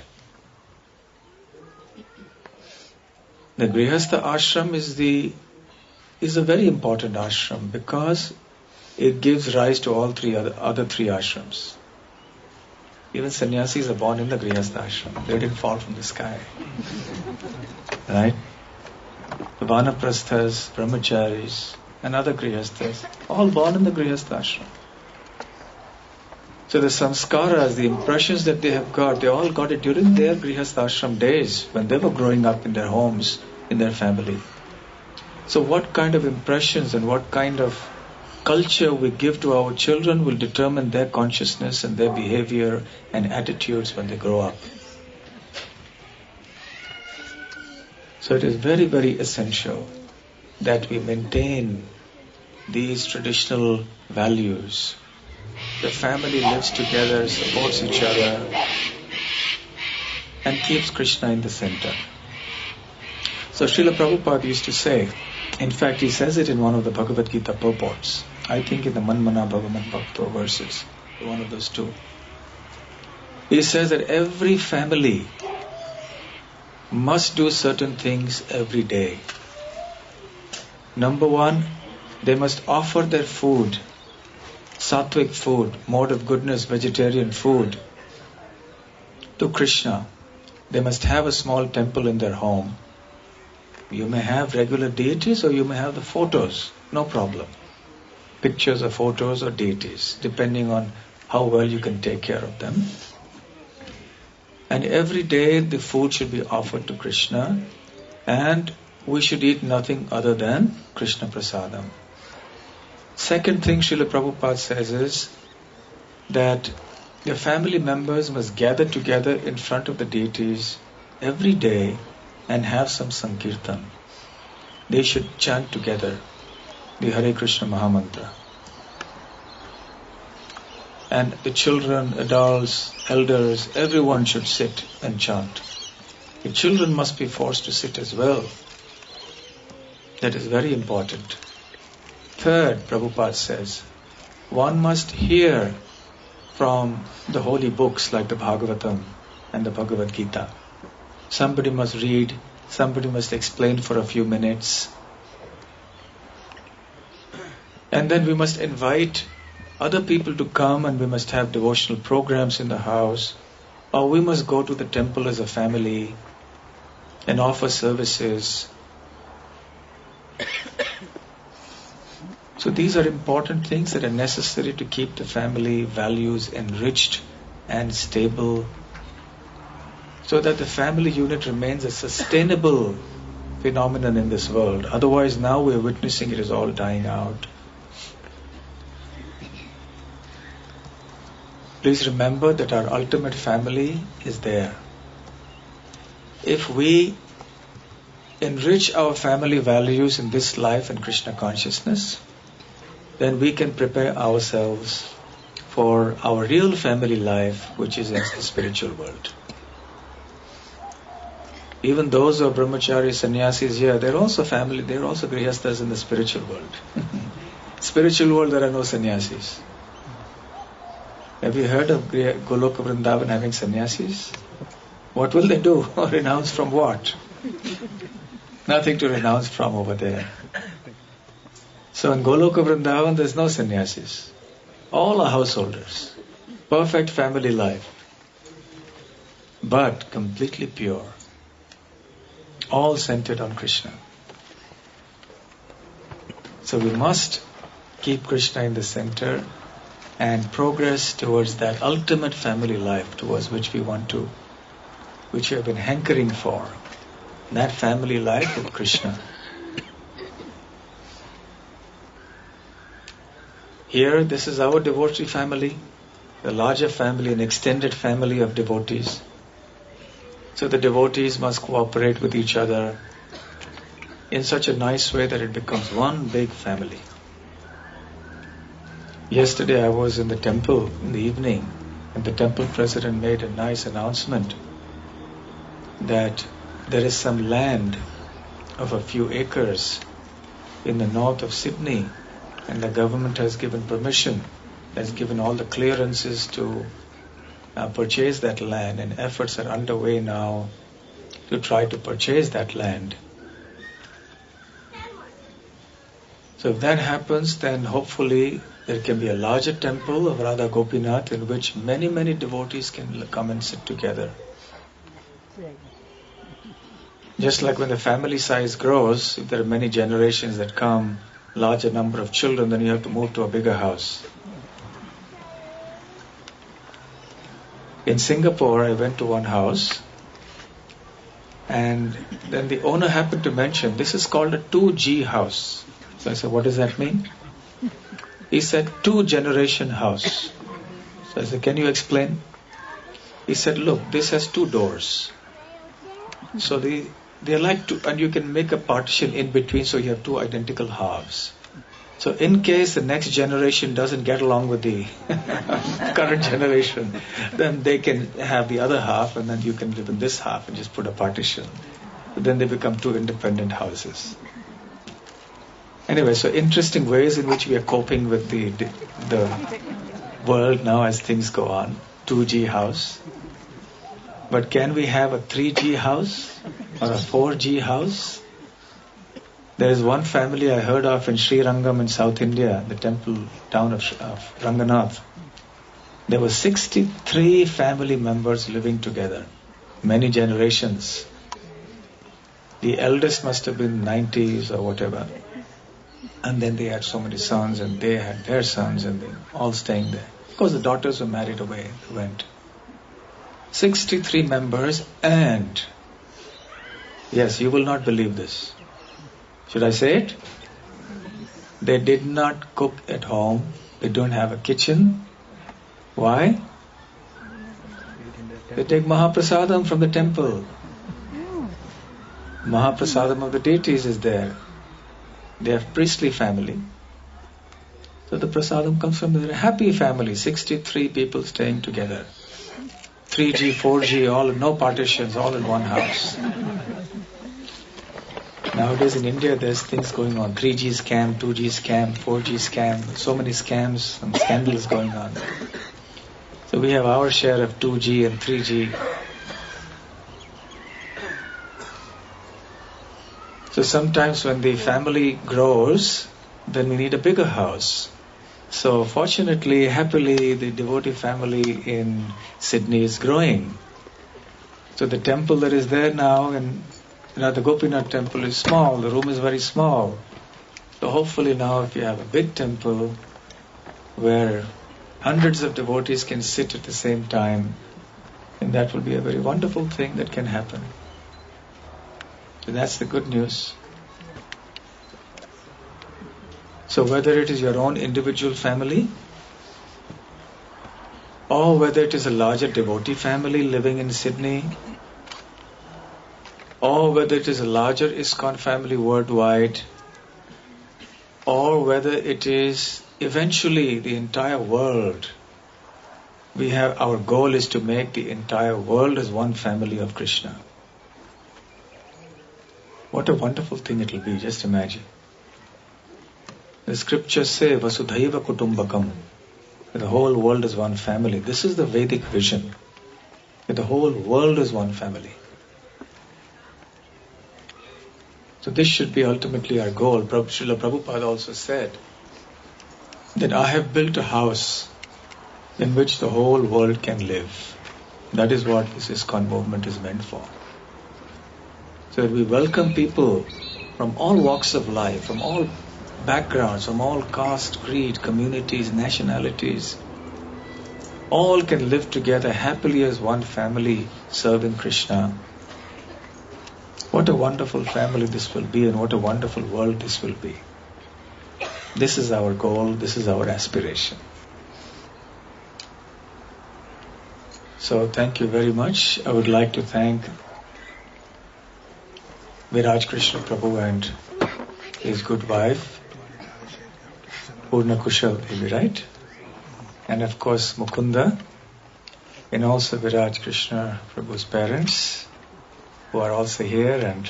The Grihastha ashram is a very important ashram because it gives rise to all other three ashrams. Even sannyasis are born in the Grihastha ashram. They didn't fall from the sky. Right? The Vanaprasthas, Brahmacharis, and other Grihasthas, all born in the Grihastha ashram. So the samskaras, the impressions that they have got, they all got it during their Grihastha ashram days when they were growing up in their homes, in their family. So what kind of impressions and what kind of culture we give to our children will determine their consciousness and their behavior and attitudes when they grow up. So it is very, very essential that we maintain these traditional values. The family lives together, supports each other, and keeps Krishna in the center. So Srila Prabhupada used to say, in fact he says it in one of the Bhagavad Gita purports, I think in the Manmana Bhagavan Bhakto verses, one of those two. He says that every family must do certain things every day. Number one, they must offer their food, sattvic food, mode of goodness, vegetarian food, to Krishna. They must have a small temple in their home. You may have regular deities or you may have the photos, no problem. Pictures or photos or deities, depending on how well you can take care of them. And every day the food should be offered to Krishna, and we should eat nothing other than Krishna prasadam. Second thing Srila Prabhupada says is that the family members must gather together in front of the deities every day and have some sankirtan. They should chant together the Hare Krishna Mahamantra. And the children, adults, elders, everyone should sit and chant. The children must be forced to sit as well. That is very important. Third, Prabhupada says, one must hear from the holy books like the Bhagavatam and the Bhagavad Gita. Somebody must read, somebody must explain for a few minutes. And then we must invite other people to come, and we must have devotional programs in the house, or we must go to the temple as a family and offer services. So these are important things that are necessary to keep the family values enriched and stable, so that the family unit remains a sustainable phenomenon in this world. Otherwise, now we are witnessing it is all dying out. Please remember that our ultimate family is there. If we enrich our family values in this life and Krishna consciousness, then we can prepare ourselves for our real family life, which is in the spiritual world. Even those who are brahmachari, sannyasis here, they're also family, they're also grihasthas in the spiritual world. Spiritual world, there are no sannyasis. Have you heard of Goloka Vrindavan having sannyasis? What will they do? Renounce from what? Nothing to renounce from over there. So in Goloka Vrindavan, there's no sannyasis. All are householders. Perfect family life. But completely pure. All centered on Krishna. So we must keep Krishna in the center and progress towards that ultimate family life towards which we have been hankering for. That family life with Krishna. Here, this is our devotee family, the larger family, an extended family of devotees. So the devotees must cooperate with each other in such a nice way that it becomes one big family. Yesterday I was in the temple in the evening, and the temple president made a nice announcement that there is some land of a few acres in the north of Sydney, and the government has given permission, has given all the clearances to purchase that land, and efforts are underway now to try to purchase that land. So if that happens, then hopefully there can be a larger temple of Radha Gopinath in which many, many devotees can come and sit together. Just like when the family size grows, if there are many generations that come, larger number of children, then you have to move to a bigger house. In Singapore, I went to one house, and then the owner happened to mention, this is called a 2G house. So I said, what does that mean? He said, 2-generation house. So I said, can you explain? He said, look, this has 2 doors. So they're like two, and you can make a partition in between, so you have 2 identical halves. So in case the next generation doesn't get along with the current generation, then they can have the other half, and then you can live in this half and just put a partition. But then they become 2 independent houses. Anyway, so interesting ways in which we are coping with the world now as things go on. 2G house. But can we have a 3G house or a 4G house? There is one family I heard of in Sri Rangam in South India, the temple town of Ranganath. There were 63 family members living together, many generations. The eldest must have been 90s or whatever. And then they had so many sons, and they had their sons, and they all staying there. Of course, the daughters were married away, went. 63 members, and yes, you will not believe this. Should I say it? They did not cook at home. They don't have a kitchen. Why? They take Mahaprasadam from the temple. Mahaprasadam of the deities is there. They have priestly family. So the prasadam comes from a happy family, 63 people staying together. 3G, 4G, all no partitions, all in one house. Nowadays in India there's things going on. 3G scam, 2G scam, 4G scam, so many scams and scandals going on. So we have our share of 2G and 3G. So sometimes when the family grows, then we need a bigger house. So fortunately, happily, the devotee family in Sydney is growing. So the temple that is there now, and the Gopinath temple is small, the room is very small. So hopefully now if you have a big temple where hundreds of devotees can sit at the same time, then that will be a very wonderful thing that can happen. So that's the good news. So whether it is your own individual family, or whether it is a larger devotee family living in Sydney, or whether it is a larger ISKCON family worldwide, or whether it is eventually the entire world, our goal is to make the entire world as one family of Krishna. What a wonderful thing it will be, just imagine. The scriptures say, Vasudhaiva Kutumbakam, that the whole world is one family. This is the Vedic vision, that the whole world is one family. So this should be ultimately our goal. Srila Prabhupada also said that I have built a house in which the whole world can live. That is what this ISKCON movement is meant for. So that we welcome people from all walks of life, from all backgrounds, from all caste, creed, communities, nationalities. All can live together happily as one family serving Krishna. What a wonderful family this will be, and what a wonderful world this will be. This is our goal, this is our aspiration. So thank you very much. I would like to thank Viraj Krishna Prabhu and his good wife, Purna Kushal Devi, right? And of course Mukunda, and also Viraj Krishna Prabhu's parents, who are also here and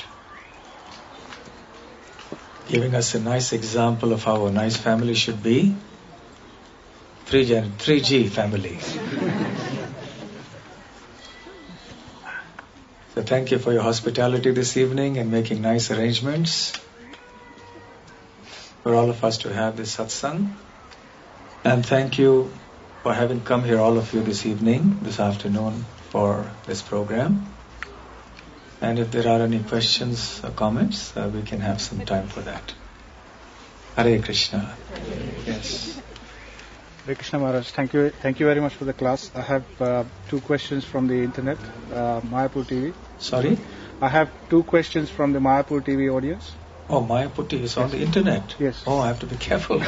giving us a nice example of how a nice family should be. 3G family. So thank you for your hospitality this evening and making nice arrangements for all of us to have this satsang. And thank you for having come here, all of you, this evening, this afternoon, for this program. And if there are any questions or comments, we can have some time for that. Hare Krishna. Yes. Hare Krishna Maharaj, thank you very much for the class. I have 2 questions from the internet, Mayapur TV. Sorry? I have 2 questions from the Mayapur TV audience. Oh, Mayapur TV is on the internet? Yes. Oh, I have to be careful.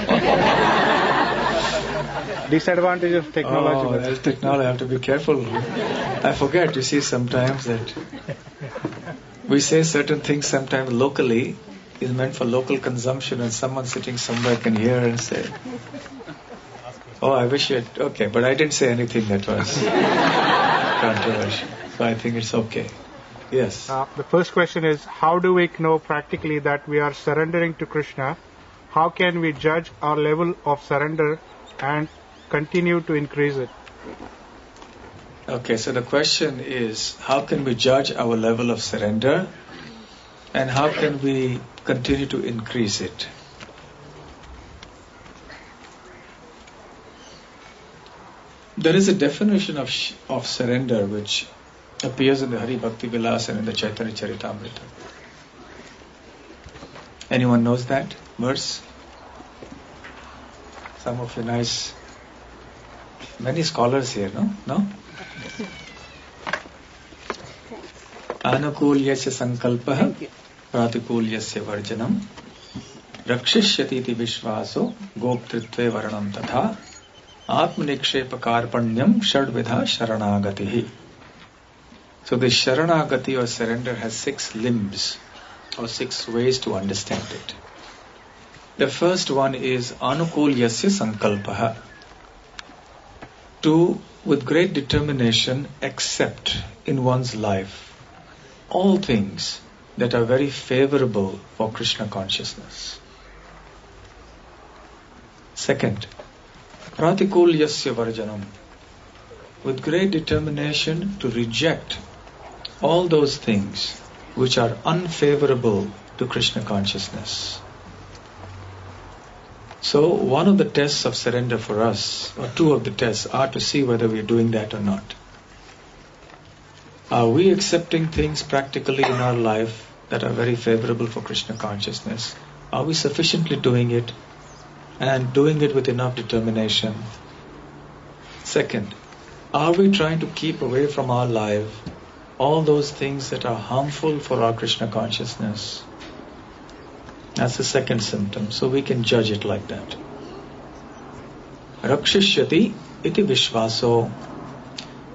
Disadvantage of technology. Oh, there's technology, I have to be careful. I forget, you see, sometimes that we say certain things sometimes locally is meant for local consumption, and someone sitting somewhere can hear and say, oh, I wish it. Okay, but I didn't say anything that was controversial. So I think it's okay. Yes. The first question is, how do we know practically that we are surrendering to Krishna? How can we judge our level of surrender and continue to increase it? Okay, so the question is, how can we judge our level of surrender and how can we continue to increase it? There is a definition of surrender which appears in the Hari Bhakti Vilas and in the Chaitanya Charitamrita. Anyone knows that verse? Some of you nice, many scholars here, no? No? Anukulyasya sankalpah pratikulyasya varjanam rakshishyatiti vishvaso goptritve varanam tatha atmanikshepa karpanyam shadvidha sharanagatihi. So the sharanagati or surrender has 6 limbs or 6 ways to understand it. The first one is anukulyasya sankalpah, to with great determination accept in one's life all things that are very favorable for Krishna consciousness. Second, pratikulyasya varjanam, with great determination to reject all those things which are unfavorable to Krishna consciousness. So one of the tests of surrender for us, or 2 of the tests, are to see whether we are doing that or not. Are we accepting things practically in our life that are very favorable for Krishna consciousness? Are we sufficiently doing it and doing it with enough determination? Second, are we trying to keep away from our life all those things that are harmful for our Krishna consciousness? That's the second symptom. So we can judge it like that. Rakshishyati iti vishvaso,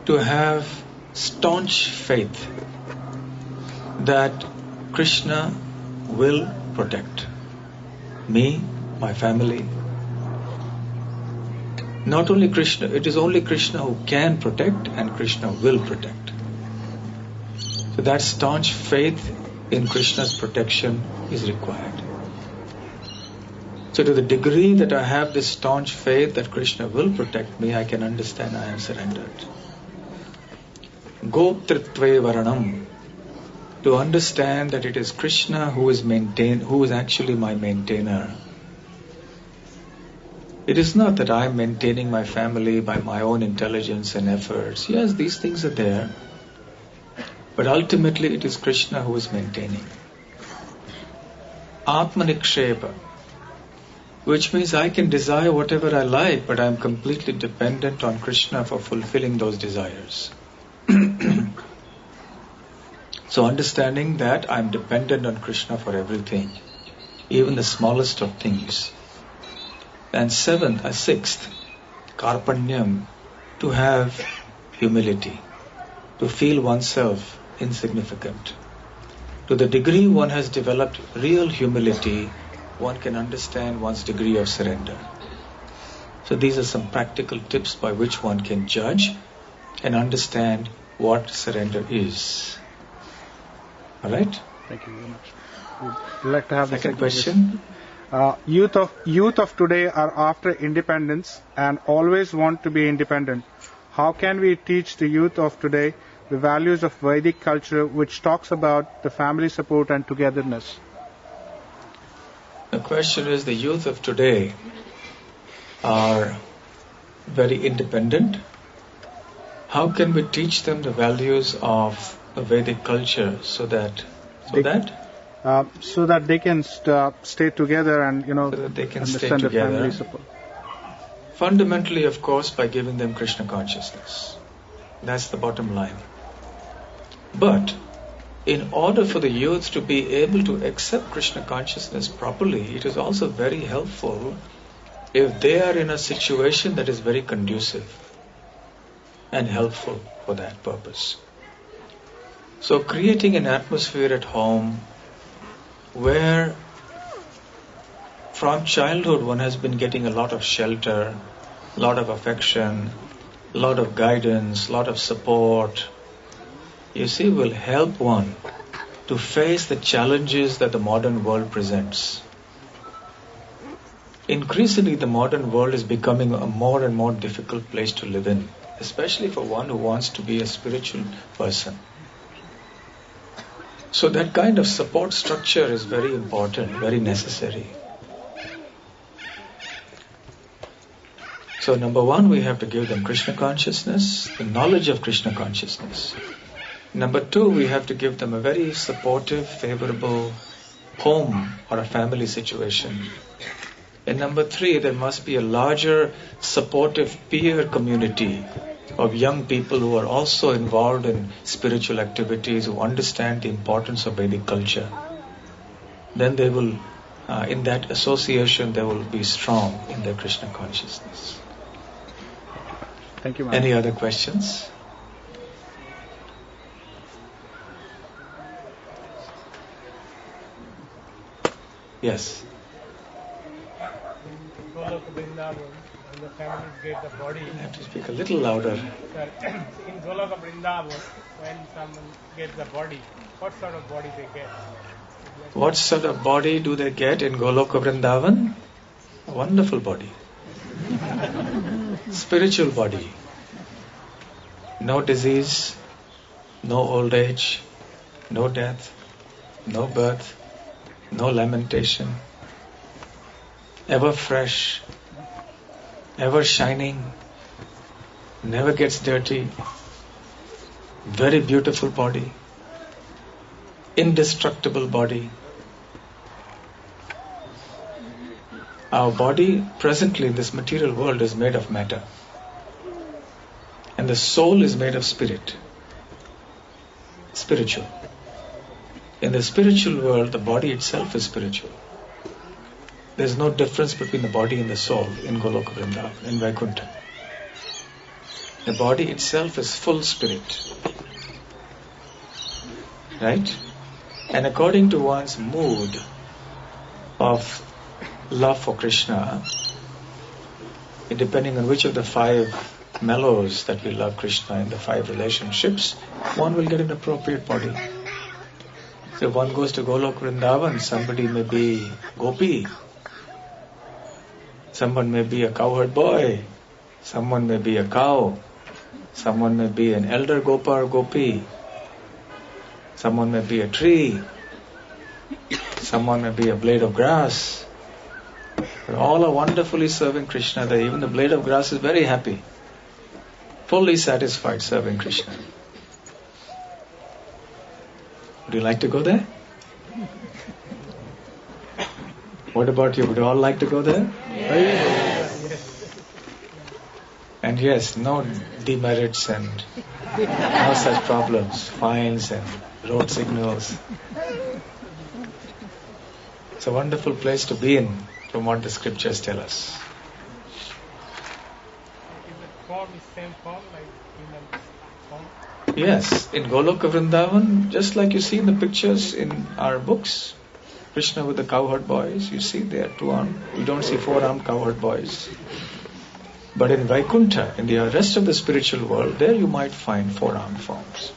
to have staunch faith that Krishna will protect me, my family. Not only Krishna, it is only Krishna who can protect and Krishna will protect. So that staunch faith in Krishna's protection is required. So to the degree that I have this staunch faith that Krishna will protect me, I can understand I am surrendered. Goptritve varanam, to understand that it is Krishna who is actually my maintainer. It is not that I am maintaining my family by my own intelligence and efforts. Yes, these things are there. But ultimately it is Krishna who is maintaining. Atmanikshepa, which means I can desire whatever I like, but I am completely dependent on Krishna for fulfilling those desires. So understanding that I am dependent on Krishna for everything, even the smallest of things. And sixth, karpanyam, to have humility, to feel oneself insignificant. To the degree one has developed real humility, one can understand one's degree of surrender. So these are some practical tips by which one can judge and understand what surrender is. All right? Thank you very much. Would like to have the second question. Youth of today are after independence and always want to be independent. How can we teach the youth of today the values of Vedic culture, which talks about the family support and togetherness? The question is, the youth of today are very independent. How can we teach them the values of a Vedic culture so that they can stay together and so that they can understand stay the family together? support? Fundamentally, of course, by giving them Krishna consciousness. That's the bottom line. But in order for the youth to be able to accept Krishna consciousness properly, it is also very helpful if they are in a situation that is very conducive and helpful for that purpose. So creating an atmosphere at home where from childhood one has been getting a lot of shelter, a lot of affection, a lot of guidance, a lot of support, you see, will help one to face the challenges that the modern world presents. Increasingly, the modern world is becoming a more and more difficult place to live in, especially for one who wants to be a spiritual person. So that kind of support structure is very important, very necessary. So number one, we have to give them Krishna consciousness, the knowledge of Krishna consciousness. Number two, we have to give them a very supportive, favorable home or a family situation. And number three, there must be a larger supportive peer community of young people who are also involved in spiritual activities, who understand the importance of Vedic culture. Then they will, in that association, they will be strong in their Krishna consciousness. Thank you, ma'am. Any other questions? Yes. Golok Vrindavan, when the families get the body. You have to speak a little louder. In Golok Vrindavan, when someone gets the body, what sort of body they get? What sort of body do they get in Goloka Vrindavan? A wonderful body. Spiritual body. No disease, no old age, no death, no birth, no lamentation. Ever fresh, ever shining, never gets dirty. Very beautiful body. Indestructible body. Our body presently in this material world is made of matter. And the soul is made of spirit. Spiritual. In the spiritual world, the body itself is spiritual. There's no difference between the body and the soul in Goloka Vrindavan, in Vaikuntha. The body itself is full spirit. Right? And according to one's mood of love for Krishna, depending on which of the 5 mellows that we love Krishna in the 5 relationships, one will get an appropriate body. So if one goes to Golok Vrindavan, somebody may be Gopi, someone may be a cowherd boy, someone may be a cow, someone may be an elder Gopa or Gopi, Someone may be a tree. Someone may be a blade of grass. But all are wonderfully serving Krishna. That even the blade of grass is very happy, fully satisfied serving Krishna. Would you like to go there? What about you? Would you all like to go there? Yes. And yes, no demerits and no such problems, fines and road signals. It's a wonderful place to be in, from what the scriptures tell us. Is the form is same form like human form? Yes, in Goloka Vrindavan, just like you see in the pictures in our books, Krishna with the cowherd boys, you see they are two-armed. You don't see four-armed cowherd boys. But in Vaikuntha, in the rest of the spiritual world, there you might find four-armed forms.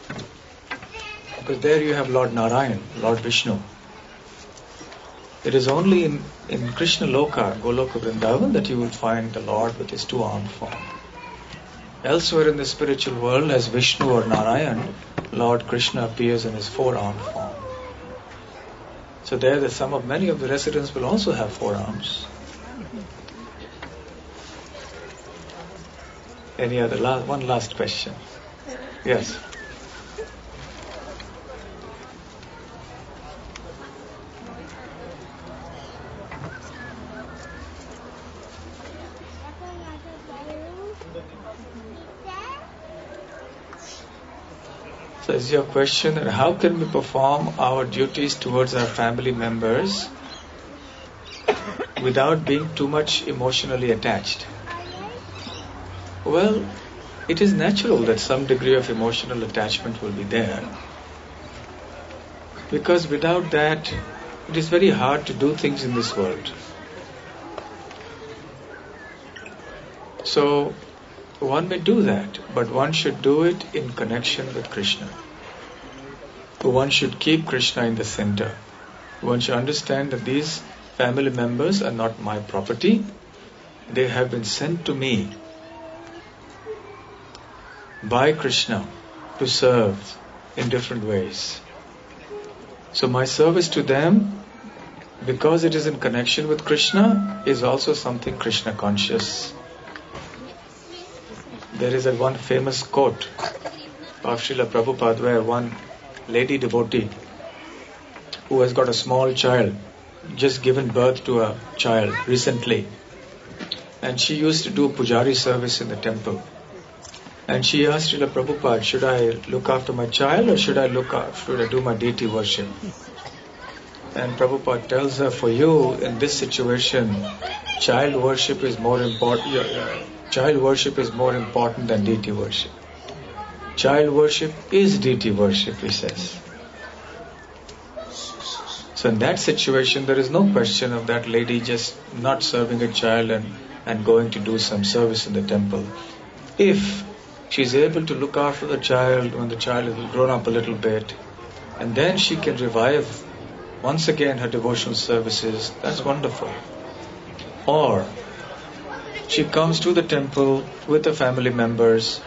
Because there you have Lord Narayan, Lord Vishnu. It is only in Krishna Loka, Goloka Vrindavan, that you will find the Lord with his two-armed form. Elsewhere in the spiritual world, as Vishnu or Narayan, Lord Krishna appears in his four-armed form. So there many of the residents will also have four arms. Any other? One last question. Yes. So is your question that how can we perform our duties towards our family members without being too much emotionally attached? Well, it is natural that some degree of emotional attachment will be there. Because without that, it is very hard to do things in this world. So, one may do that, but one should do it in connection with Krishna. One should keep Krishna in the center. One should understand that these family members are not my property. They have been sent to me by Krishna to serve in different ways. So my service to them, because it is in connection with Krishna, is also something Krishna conscious. There is one famous quote of Srila Prabhupada where one lady devotee who has got a small child, just given birth to a child recently, and she used to do pujari service in the temple. And she asked Srila Prabhupada, should I look after my child or should I do my deity worship? And Prabhupada tells her, for you in this situation, child worship is more important. Child worship is more important than deity worship. Child worship is deity worship, he says. So in that situation, there is no question of that lady just not serving a child and going to do some service in the temple. If she is able to look after the child when the child has grown up a little bit, and then she can revive once again her devotional services, that's wonderful. Or she comes to the temple with the family members,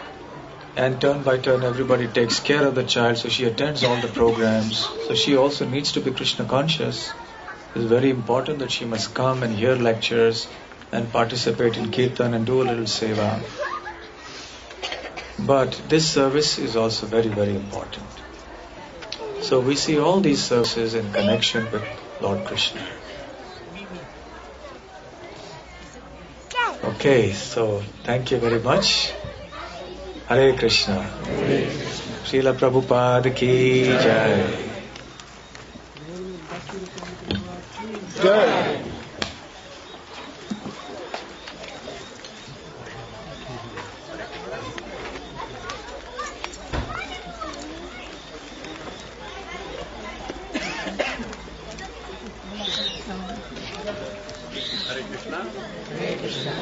and turn by turn everybody takes care of the child, so she attends all the programs. So she also needs to be Krishna conscious. It's very important that she must come and hear lectures and participate in kirtan and do a little seva. But this service is also very, very important. So we see all these services in connection with Lord Krishna. Okay, so thank you very much. Hare Krishna. Srila Prabhupada ki jai. Jai. Hare Krishna. Hare Krishna.